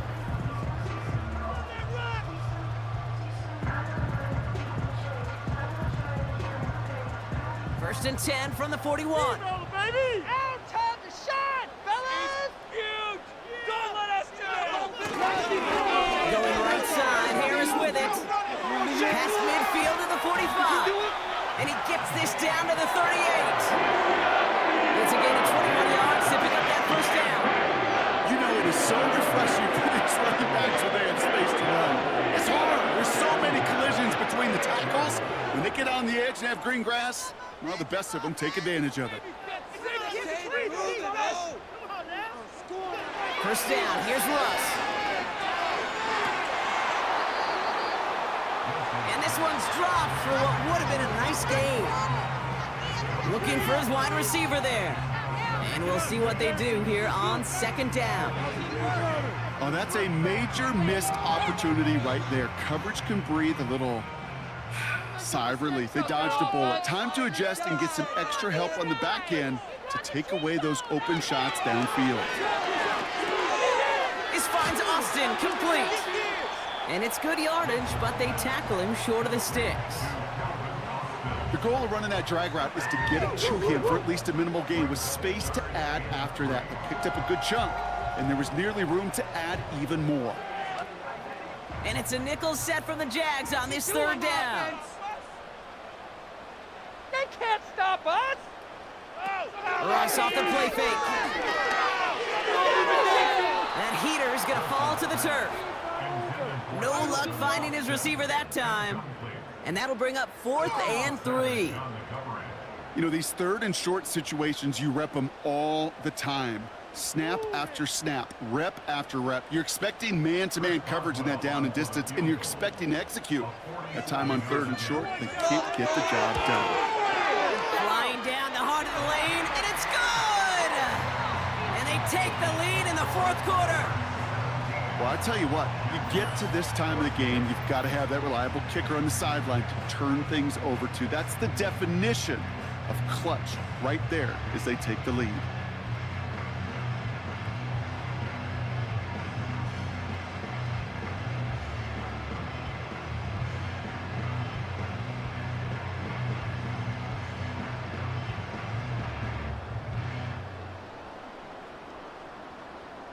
First and 10 from the 41. Baby! Out time to shine, fellas! Huge! Don't let us down! Going right side, Harris with it. Past midfield to the 45. And he gets this down to the 38. It's a gain of 21 yards to pick up that first down. You know, it is so refreshing for these running backs when they have space to run. It's hard. There's so many collisions between the tackles. When they get on the edge and have green grass, well, the best of them take advantage of it. First down, here's Russ. And this one's dropped for what would have been a nice gain. Looking for his wide receiver there. And we'll see what they do here on 2nd down. Oh, that's a major missed opportunity right there. Coverage can breathe a little sigh of relief. They dodged a bullet. Time to adjust and get some extra help on the back end to take away those open shots downfield. This finds Austin complete. And it's good yardage, but they tackle him short of the sticks. The goal of running that drag route is to get it to him for at least a minimal gain with space to add after that. They picked up a good chunk, and there was nearly room to add even more. And it's a nickel set from the Jags on this 3rd down. They can't stop us! Russ off the play fake. That heater is going to fall to the turf. No luck finding his receiver that time. And that'll bring up 4th and 3. You know, these 3rd and short situations, you rep them all the time. Snap after snap, rep after rep. You're expecting man-to-man coverage in that down and distance, and you're expecting to execute. That time on 3rd and short, they can't get the job done. Flying down the heart of the lane, and it's good! And they take the lead in the 4th quarter. Well, I tell you what, you get to this time of the game, you've got to have that reliable kicker on the sideline to turn things over to. That's the definition of clutch right there as they take the lead.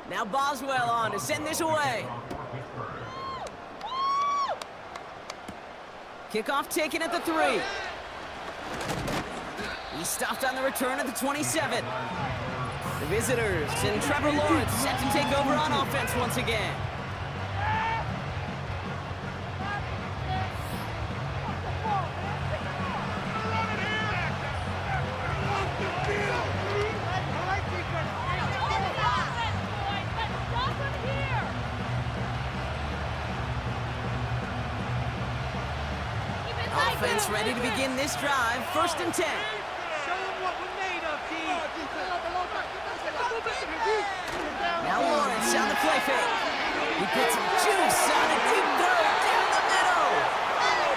Now Boswell on to send this away. Kickoff taken at the 3. He stopped on the return at the 27. The visitors and Trevor Lawrence set to take over on offense once again. Offense ready to begin this drive. 1st and 10. Show them what we're made of, D. Now Lawrence on the play fake. He puts some juice on a deep throw down the middle.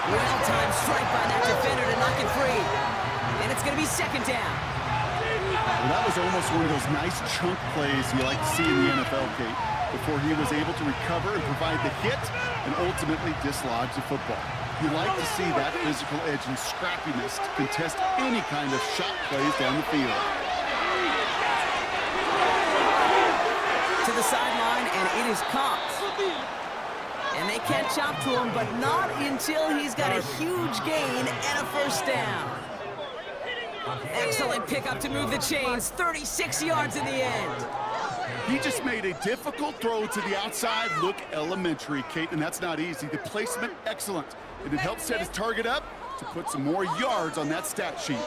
Well-timed strike by that defender to knock it free. And it's going to be 2nd down. Well, that was almost one of those nice chunk plays you like to see in the NFL, Kate, before he was able to recover and provide the hit and ultimately dislodge the football. You like to see that physical edge and scrappiness to contest any kind of shot plays down the field. To the sideline, and it is caught. And they catch up to him, but not until he's got a huge gain and a 1st down. Excellent pickup to move the chains. 36 yards in the end. He just made a difficult throw to the outside look elementary, Kate, and that's not easy. The placement, excellent. And it helped set his target up to put some more yards on that stat sheet.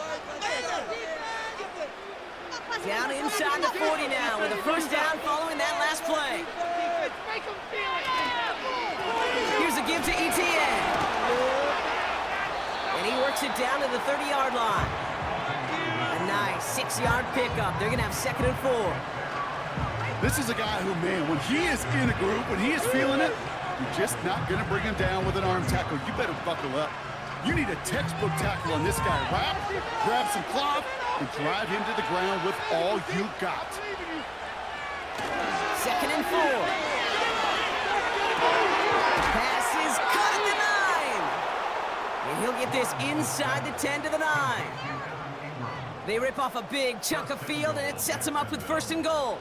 Down inside the 40 now with a first down following that last play. Here's a give to Etienne. And he works it down to the 30-yard line. A nice 6-yard pickup. They're going to have 2nd and 4. This is a guy who, man, when he is in a group, when he is feeling it, you're just not going to bring him down with an arm tackle. You better buckle up. You need a textbook tackle on this guy. Wrap, grab some cloth, and drive him to the ground with all you got. 2nd and 4. Pass is caught at the 9. And he'll get this inside the 10 to the 9. They rip off a big chunk of field, and it sets them up with 1st and goal.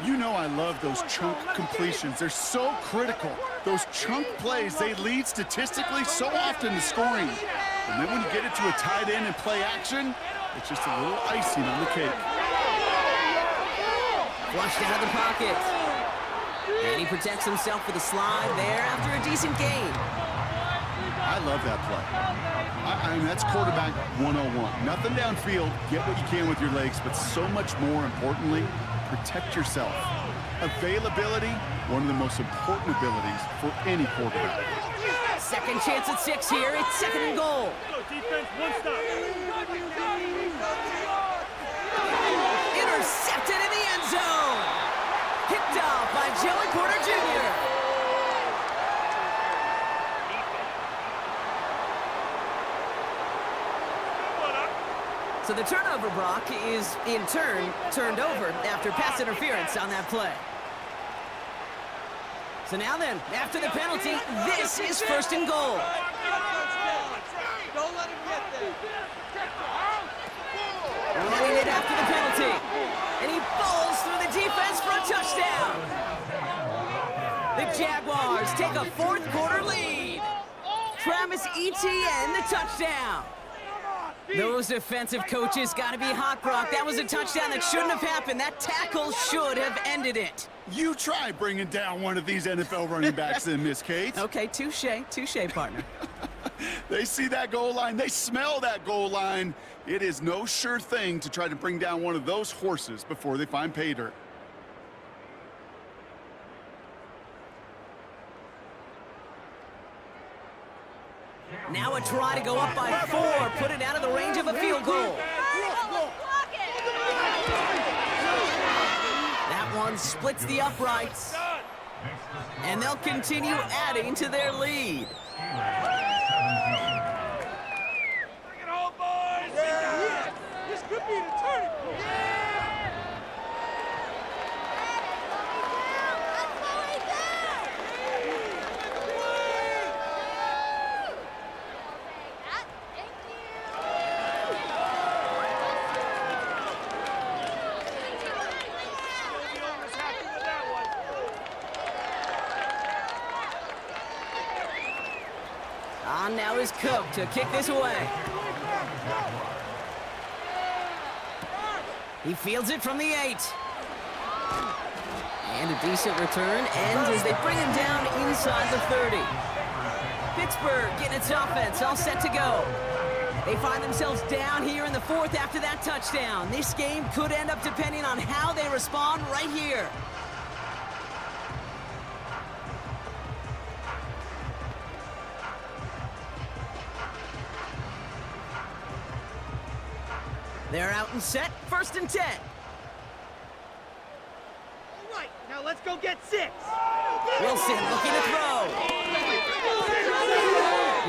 You know I love those chunk completions. They're so critical. Those chunk plays, they lead statistically so often to scoring. And then when you get it to a tight end and play action, it's just a little icing on the cake. Flushed out of the pocket. And he protects himself with a slide there after a decent gain. I love that play. I mean, that's quarterback 101. Nothing downfield, get what you can with your legs, but so much more importantly, protect yourself. Availability, one of the most important abilities for any quarterback. Second chance at 6 here. It's 2nd and goal. Defense, 1 stop. Intercepted in the end zone. Picked off by Joey Porter Jr. So the turnover, Brock, is in turn turned over after pass interference on that play. So now then, after the penalty, this is 1st and goal. Don't let him get there. Running it after the penalty. And he falls through the defense for a touchdown. The Jaguars take a 4th quarter lead. Travis Etienne, the touchdown. Those defensive coaches got to be hot, Brock. That was a touchdown that shouldn't have happened. That tackle should have ended it. You try bringing down one of these NFL running backs then, Miss Kate. Okay, touche, partner. They see that goal line. They smell that goal line. It is no sure thing to try to bring down one of those horses before they find pay dirt. Now a try to go up by 4, put it out of the range of a field goal. That one splits the uprights. And they'll continue adding to their lead. Bring it home, boys. Yeah. This could be the turning point. On now is Cook to kick this away. He fields it from the 8. And a decent return ends as they bring him down inside the 30. Pittsburgh getting its offense all set to go. They find themselves down here in the 4th after that touchdown. This game could end up depending on how they respond right here. They're out and set, 1st and 10. All right, now let's go get 6. Wilson looking to throw.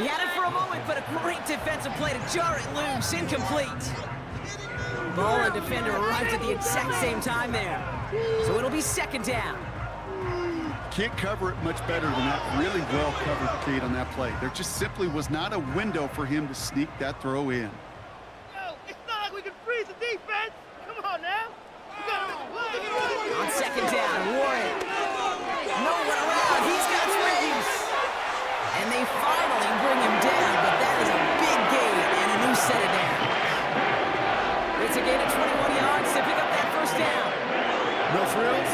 He had it for a moment, but a great defensive play to jar it loose, incomplete. Ball and defender arrived at the exact same time there. So it'll be 2nd down. Can't cover it much better than that. Really well covered, Kate, on that play. There just simply was not a window for him to sneak that throw in. Freeze the defense! Come on now! We gotta make a play! On 2nd down, Warren. No one around, he's got space! And they finally bring him down, but that is a big gain and a new set of downs. It's a gain of 21 yards to pick up that 1st down. No frills,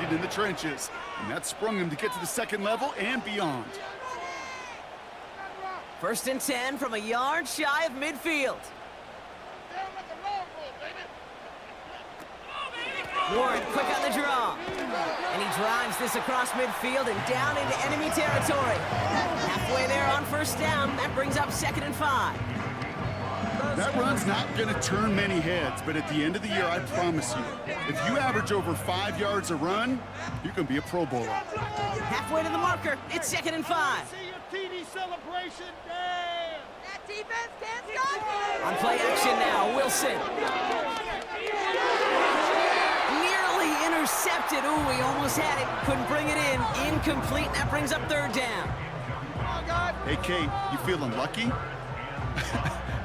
working in the trenches, and that sprung him to get to the second level and beyond. 1st and 10 from a yard shy of midfield. Warren quick on the draw. And he drives this across midfield and down into enemy territory. Halfway there on 1st down. That brings up 2nd and 5. That run's not going to turn many heads, but at the end of the year, I promise you, if you average over 5 yards a run, you're going to be a Pro Bowler. Halfway to the marker. It's 2nd and 5. See your TD celebration. Damn. That defense can't stop me. On play action now, Wilson. Nearly intercepted. Ooh, he almost had it. Couldn't bring it in. Incomplete. That brings up 3rd down. Hey, Kate, you feeling lucky?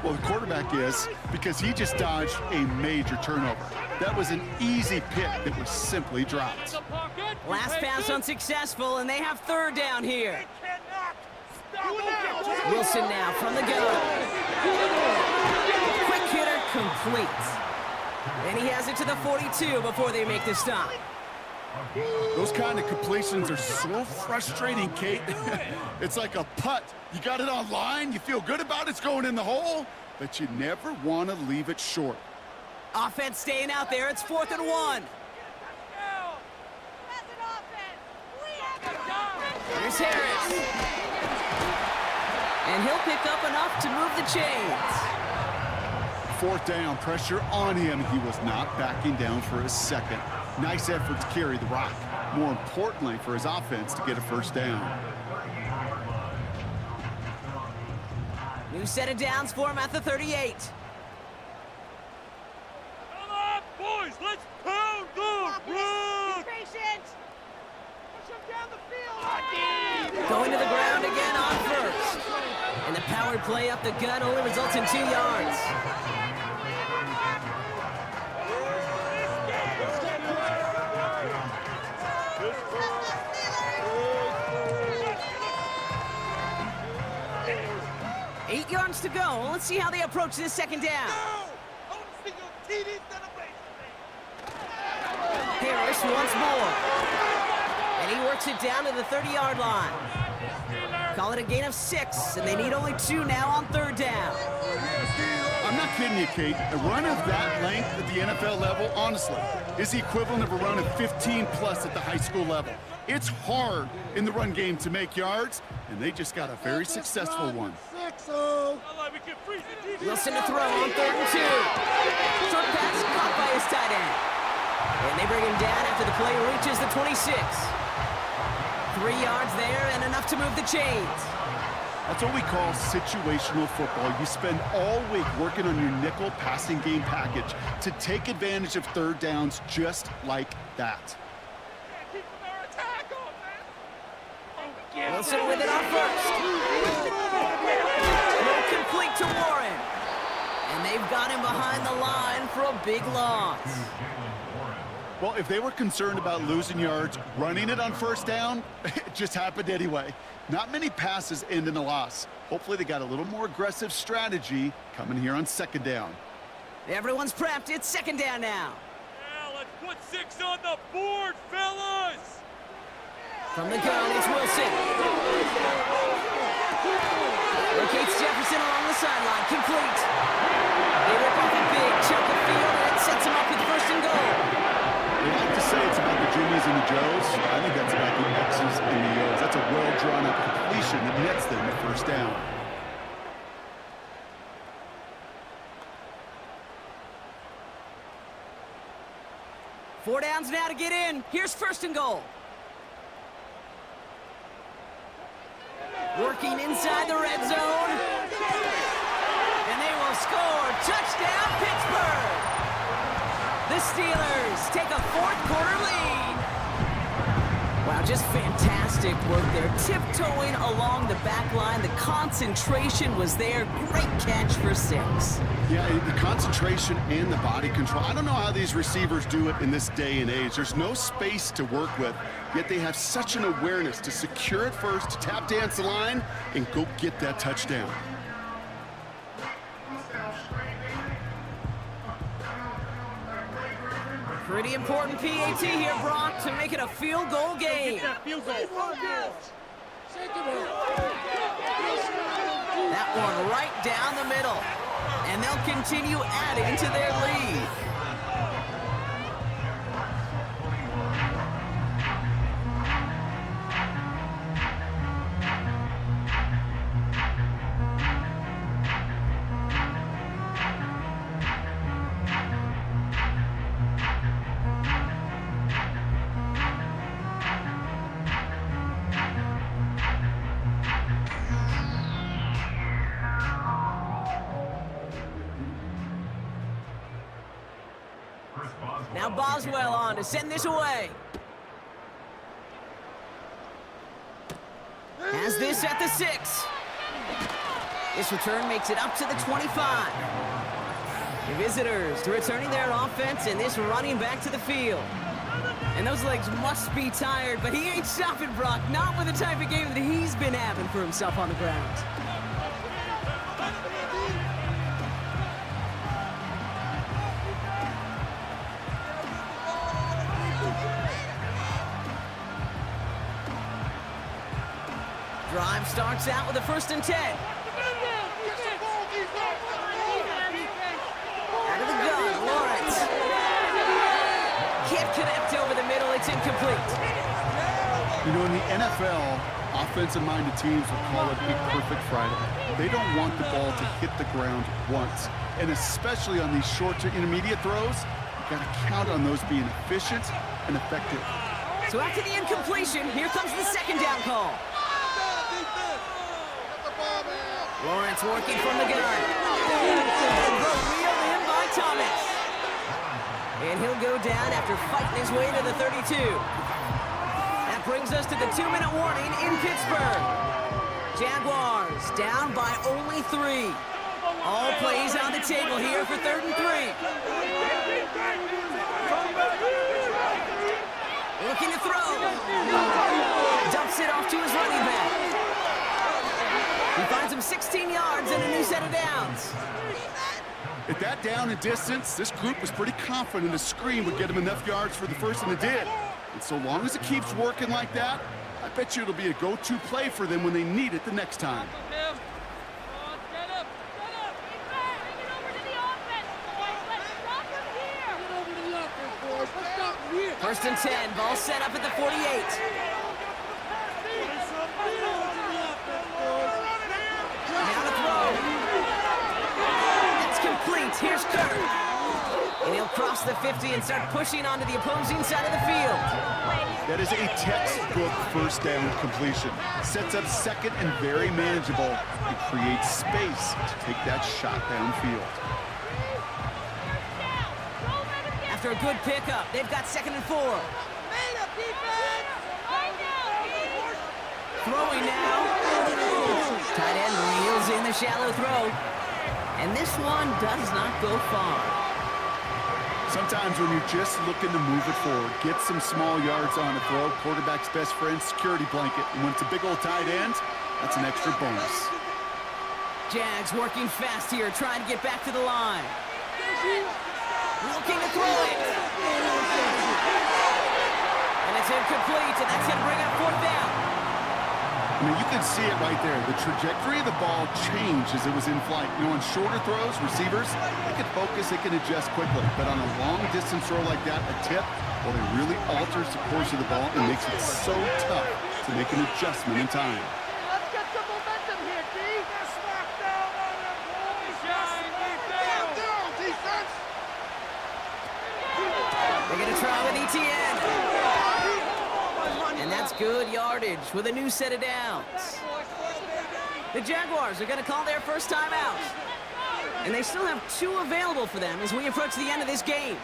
Well, the quarterback is, because he just dodged a major turnover. That was an easy pick that was simply dropped. Last pass unsuccessful, and they have 3rd down here. Wilson now from the gun. Quick hitter complete. And he has it to the 42 before they make the stop. Those kind of completions are so frustrating, Kate. It's like a putt. You got it on line, you feel good about it's going in the hole, but you never want to leave it short. Offense staying out there. It's 4th and 1. Here's Harris. And he'll pick up enough to move the chains. 4th down, pressure on him. He was not backing down for a second. Nice effort to carry the rock. More importantly for his offense to get a 1st down. New set of downs for him at the 38. Come on, boys, let's pound them. Run. Patient. Push them down the field. Going to the ground again on 1st. And the power play up the gut only results in 2 yards. Eight yards to go. Let's see how they approach this 2nd down. Harris once more. And he works it down to the 30-yard line. Call it a gain of 6, and they need only 2 now on 3rd down. I'm not kidding you, Kate. A run of that length at the NFL level, honestly, is the equivalent of a run of 15+ at the high school level. It's hard in the run game to make yards, and they just got a very successful one. Wilson to throw on 3rd and 2. Short pass caught by his tight end. And they bring him down after the play reaches the 26. 3 yards there and enough to move the chains. That's what we call situational football. You spend all week working on your nickel passing game package to take advantage of 3rd downs just like that. Wilson with it on 1st. No complete to Warren. And they've got him behind the line for a big loss. Well, if they were concerned about losing yards, running it on 1st down, it just happened anyway. Not many passes end in a loss. Hopefully they got a little more aggressive strategy coming here on 2nd down. Everyone's prepped. It's 2nd down now. Yeah, let's put 6 on the board, fellas. From the gun, it's Wilson. Locates Jefferson along the sideline. Complete. They rip off a big chunk of field, and it sets him up with 1st and goal. They like to say it's about the Jimmies and the Joes. I think that's about the X's and the O's. That's a well-drawn-up completion that nets them at 1st down. Four downs now to get in. Here's 1st and goal. Working inside the red zone. And they will score. Touchdown, Pittsburgh. The Steelers take a 4th quarter lead. Wow, just fantastic work there. Tiptoeing along the back line. The concentration was there. Great catch for 6. Yeah, the concentration and the body control. I don't know how these receivers do it in this day and age. There's no space to work with, yet they have such an awareness to secure it first, to tap dance the line, and go get that touchdown. Pretty important PAT here, Brock, to make it a field goal game. That one right down the middle. And they'll continue adding to their lead. Now Boswell on to send this away. Has this at the 6. This return makes it up to the 25. The visitors returning their offense and this running back to the field. And those legs must be tired, but he ain't stopping, Brock. Not with the type of game that he's been having for himself on the ground. Drive starts out with a 1st and 10. Out of the gun, Lawrence. Can't connect over the middle, it's incomplete. You know, in the NFL, offensive-minded teams will call it a perfect Friday. They don't want the ball to hit the ground once. And especially on these short to intermediate throws, you've got to count on those being efficient and effective. So after the incompletion, here comes the 2nd down call. Lawrence working from the gun. Reeled in by Thomas. And he'll go down after fighting his way to the 32. That brings us to the 2-minute warning in Pittsburgh. Jaguars down by only 3. All plays on the table here for 3rd and 3. Looking to throw. Dumps it off to his running back. He finds him 16 yards and a new set of downs. At that down and distance, this group was pretty confident a screen would get him enough yards for the first, and it did. And so long as it keeps working like that, I bet you it'll be a go-to play for them when they need it the next time. First and 10, ball set up at the 48. Now to throw. That's complete. Here's Kirk. And he'll cross the 50 and start pushing onto the opposing side of the field. That is a textbook 1st down completion. Sets up 2nd and very manageable and creates space to take that shot downfield. After a good pickup, they've got 2nd and 4. Throwing now. Tight end reels in the shallow throw. And this one does not go far. Sometimes when you're just looking to move it forward, get some small yards on a throw, quarterback's best friend, security blanket. And when it's a big old tight end, that's an extra bonus. Jags working fast here, trying to get back to the line. Looking to throw it. And it's incomplete, and that's going to bring up 4th down. I mean, you can see it right there. The trajectory of the ball changed as it was in flight. You know, on shorter throws, receivers, they can focus, they can adjust quickly. But on a long-distance throw like that, a tip, well, it really alters the course of the ball and makes it so tough to make an adjustment in time. Let's get some momentum here, D. Smack down on them, boys. Down, defense. They're going to try with ETN. And that's good yardage with a new set of downs. The Jaguars are going to call their first timeout. And they still have 2 available for them as we approach the end of this game.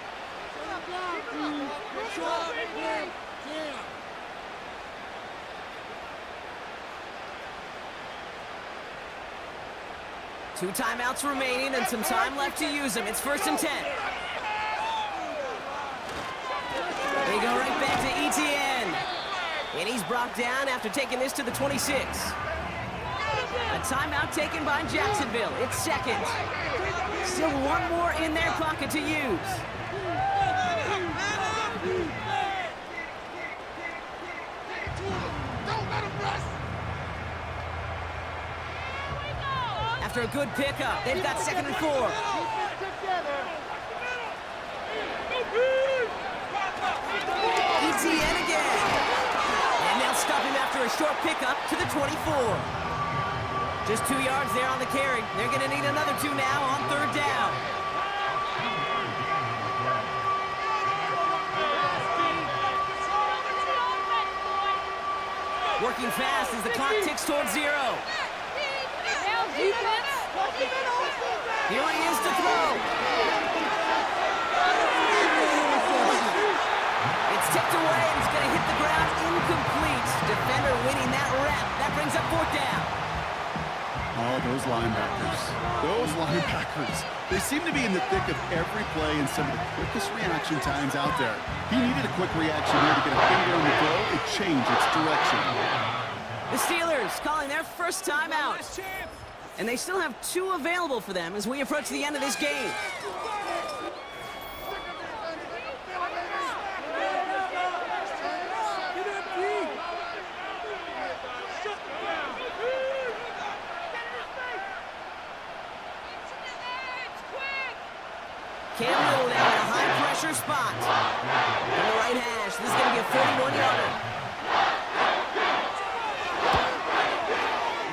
Two timeouts remaining and some time left to use them. It's 1st and 10. They go right back to ETN. And he's brought down after taking this to the 26. A timeout taken by Jacksonville. It's 2nd. Still 1 more in their pocket to use. Don't let him rush. After a good pickup, they've got 2nd and 4. ETN again. And they'll stop him after a short pickup to the 24. Just 2 yards there on the carry. They're going to need another 2 now on 3rd down. Working fast as the clock ticks towards 0. Here he is to throw. It's tipped away and it's going to hit the ground incomplete. Defender winning that rep. That brings up 4th down. Oh, those linebackers. Those linebackers. They seem to be in the thick of every play and some of the quickest reaction times out there. He needed a quick reaction here to get a finger on the throw. It changed its direction. The Steelers calling their first time out. And they still have 2 available for them as we approach the end of this game. Cam Little now in a high-pressure spot. On the right hash, this is going to be a 41-yarder.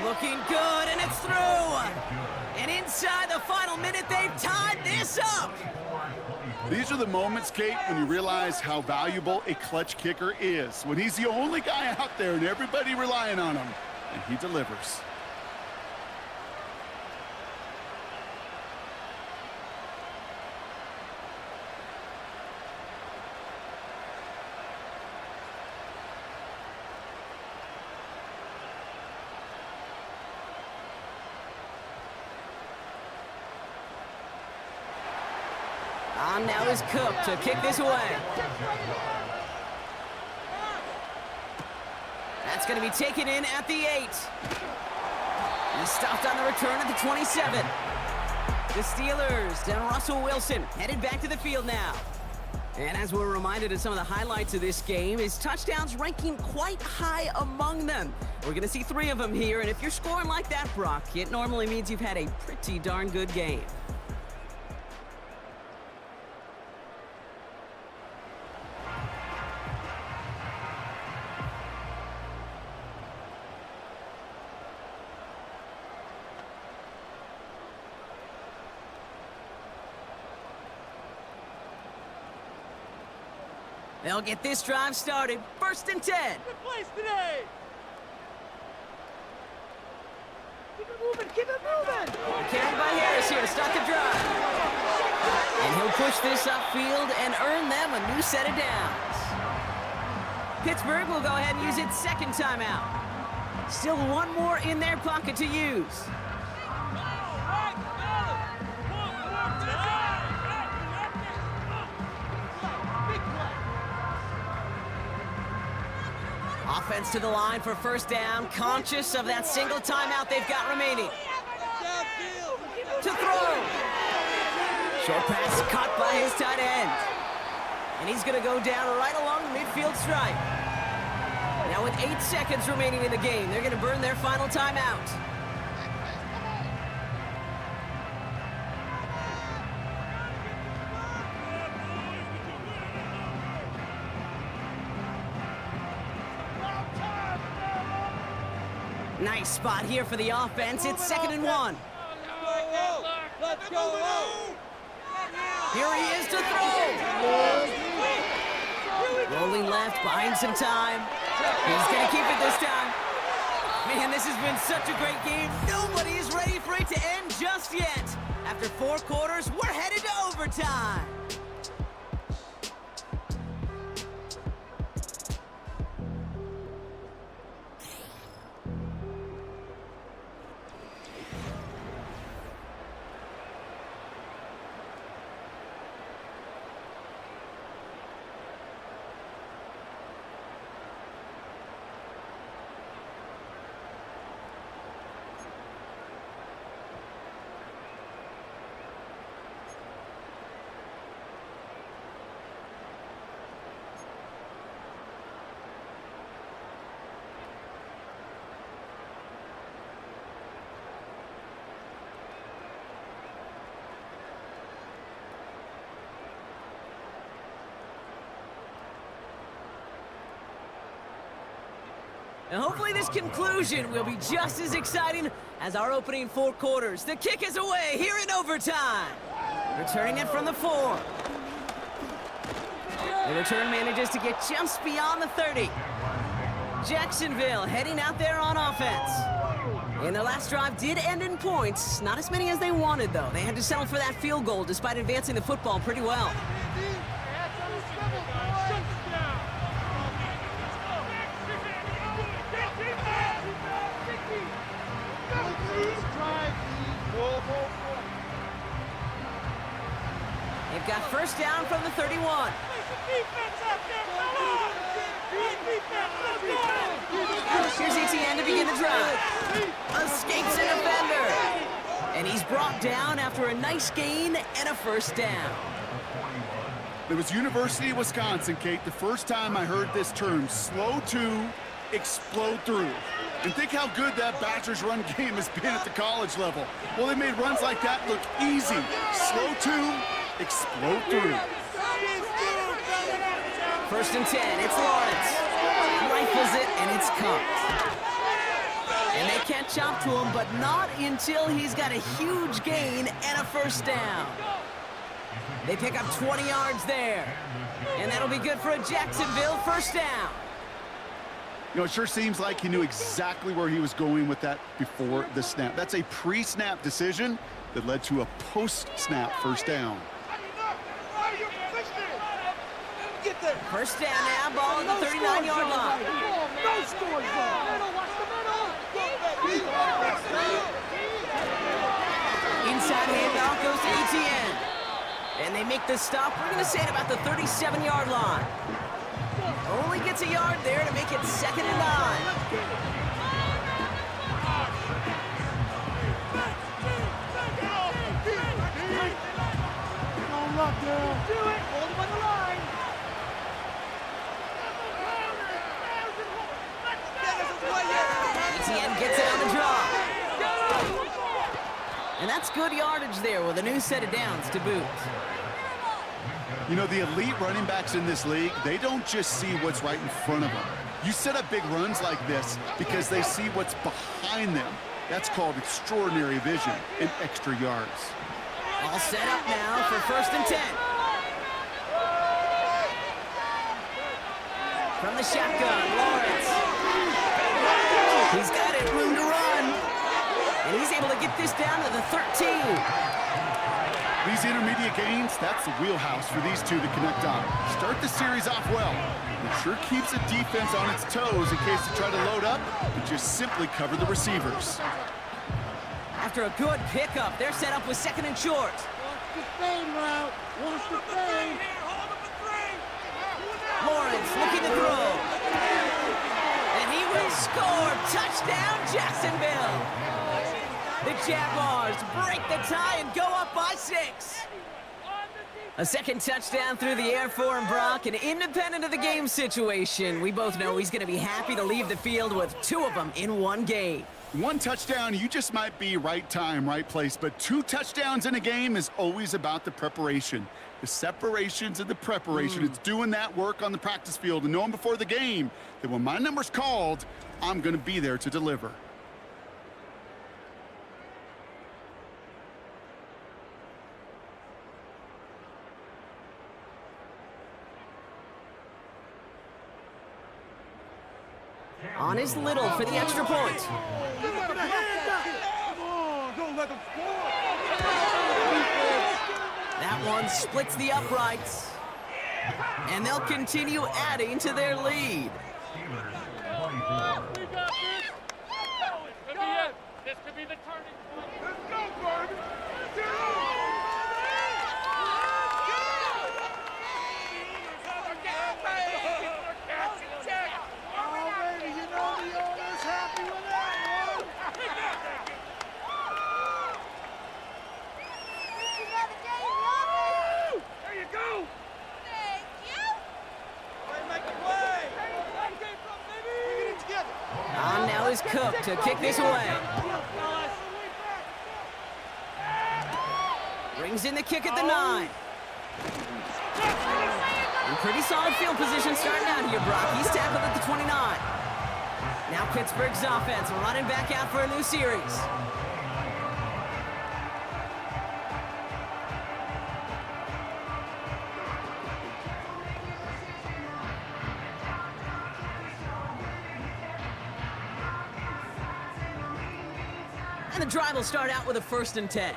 Looking good, and it's through. And inside the final minute, they've tied this up. These are the moments, Kate, when you realize how valuable a clutch kicker is. When he's the only guy out there and everybody relying on him, and he delivers. On now is Cook to kick this away. That's going to be taken in at the 8. He's stopped on the return at the 27. The Steelers down Russell Wilson headed back to the field now. And as we're reminded of some of the highlights of this game, his touchdowns ranking quite high among them. We're going to see 3 of them here, and if you're scoring like that, Brock, it normally means you've had a pretty darn good game. They'll get this drive started. 1st and 10. Good place today. Keep it moving, keep it moving. Carried by Harris here to start the drive. And he'll push this upfield and earn them a new set of downs. Pittsburgh will go ahead and use its 2nd timeout. Still 1 more in their pocket to use. Offense to the line for 1st down, conscious of that single timeout they've got remaining. To throw. Short pass caught by his tight end. And he's going to go down right along the midfield stripe. Now with 8 seconds remaining in the game, they're going to burn their final timeout. Nice spot here for the offense. It's 2nd and 1. Let's go. Here he is to throw. Rolling left, buying some time. He's going to keep it this time. Man, this has been such a great game. Nobody is ready for it to end just yet. After 4 quarters, we're headed to overtime. And hopefully this conclusion will be just as exciting as our opening 4 quarters. The kick is away here in overtime. Returning it from the 4. The return manages to get just beyond the 30. Jacksonville heading out there on offense. And their last drive did end in points. Not as many as they wanted, though. They had to settle for that field goal despite advancing the football pretty well. They've got first down from the 31. Here's ETN to begin the drive. Escapes an defender. And he's brought down after a nice gain and a first down. It was University of Wisconsin, Kate, the first time I heard this term, slow to explode through. And think how good that Badgers run game has been at the college level. Well, they made runs like that look easy. Slow to explode through. First and 10, it's Lawrence. Rifles it, and it's caught. And they can't chop to him, but not until he's got a huge gain and a first down. They pick up 20 yards there. And that'll be good for a Jacksonville first down. You know, it sure seems like he knew exactly where he was going with that before the snap. That's a pre-snap decision that led to a post-snap first down. First down now, ball at the 39-yard line. No scores, Inside handoff goes to ETN. And they make the stop, we're going to say, at about the 37-yard line. Only gets a yard there to make it 2nd and 9. Do it! Hold him on the line! ETN gets it on the draw. And that's good yardage there with a new set of downs to boot. You know, the elite running backs in this league, they don't just see what's right in front of them. You set up big runs like this because they see what's behind them. That's called extraordinary vision and extra yards. All set up now for first and 10. From the shotgun, Lawrence. He's got it, room to run. And he's able to get this down to the 13. These intermediate gains, that's the wheelhouse for these two to connect on. Start the series off well. It sure keeps the defense on its toes in case they try to load up, but just simply cover the receivers. After a good pickup, they're set up with 2nd and short. Watch the fade route. Watch the fade. Lawrence looking to throw. And he will score. Touchdown, Jacksonville. The Jaguars break the tie and go up by 6. A second touchdown through the air for him, Brock, and independent of the game situation, we both know he's going to be happy to leave the field with 2 of them in one game. 1 touchdown, you just might be right time, right place, but 2 touchdowns in a game is always about the preparation. The separations and the preparation. It's doing that work on the practice field and knowing before the game that when my number's called, I'm going to be there to deliver. On his Little for the extra point. That one splits the uprights. And they'll continue adding to their lead. This could be the turning point. Let's go, baby. Already, you know the owner's happy with that one. There you go. Bring it together. On now is Cook to kick this away. Brings in the kick at the 9. In pretty solid field position starting out here, Brock. He's tackled at the 29. Now Pittsburgh's offense running back out for a new series. And the drive will start out with a 1st and 10.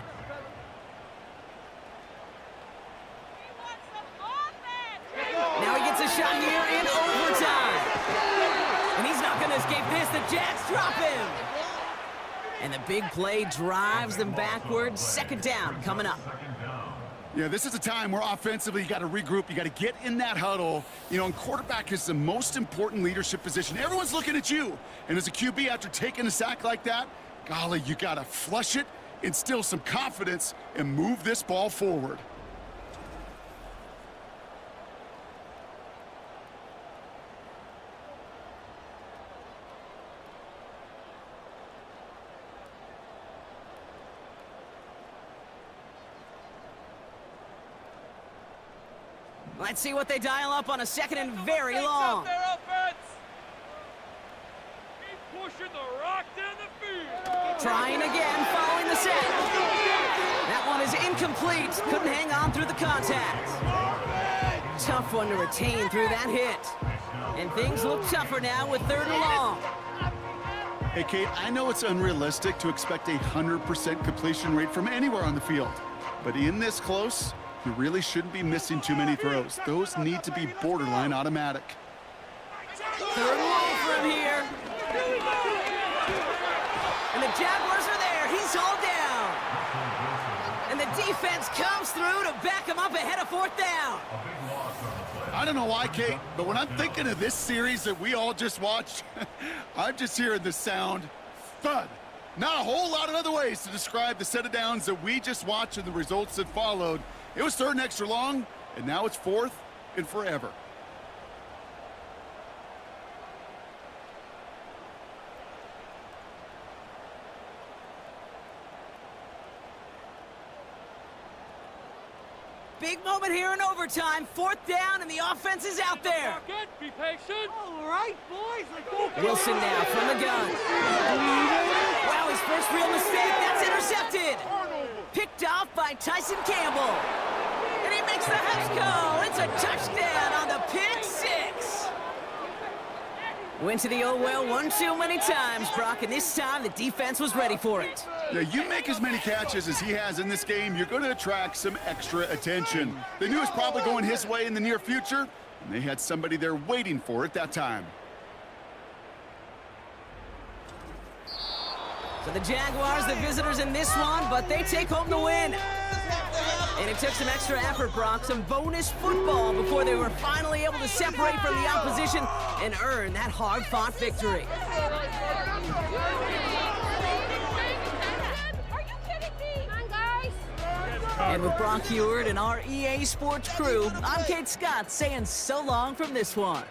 Now he gets a shot here in overtime. And he's not going to escape this. The Jags drop him. And the big play drives them backwards. 2nd down coming up. Yeah, this is a time where offensively you got to regroup. You got to get in that huddle. You know, and quarterback is the most important leadership position. Everyone's looking at you. And as a QB, after taking a sack like that, golly, you got to flush it, instill some confidence, and move this ball forward. Let's see what they dial up on a 2nd and very long. Keep pushing the rock down the field. Trying again, following the set. That one is incomplete. Couldn't hang on through the contact. Tough one to retain through that hit. And things look tougher now with 3rd and long. Hey, Kate, I know it's unrealistic to expect a 100% completion rate from anywhere on the field. But in this close, you really shouldn't be missing too many throws. Those need to be borderline automatic. 3rd and long for him here. And the Jaguars are there. He's all down. And the defense comes through to back him up ahead of 4th down. I don't know why, Kate, but when I'm thinking of this series that we all just watched, I'm just hearing the sound thud. Not a whole lot of other ways to describe the set of downs that we just watched and the results that followed. It was 3rd and extra long, and now it's 4th and forever. Big moment here in overtime. 4th down, and the offense is out there. Good, be patient. All right, boys. Wilson now from the gun. Wow, his first real mistake. That's intercepted. Picked off by Tyson Campbell. And he makes the house call. It's a touchdown on the pick 6. Went to the oh well one too many times, Brock, and this time the defense was ready for it. Yeah, you make as many catches as he has in this game, you're going to attract some extra attention. They knew it was probably going his way in the near future, and they had somebody there waiting for it that time. So the Jaguars, the visitors in this one, but they take home the win. And it took some extra effort, Brock, some bonus football before they were finally able to separate from the opposition and earn that hard-fought victory. Are you kidding me? Come on, guys. And with Brock Heward and our EA Sports crew, I'm Kate Scott saying so long from this one.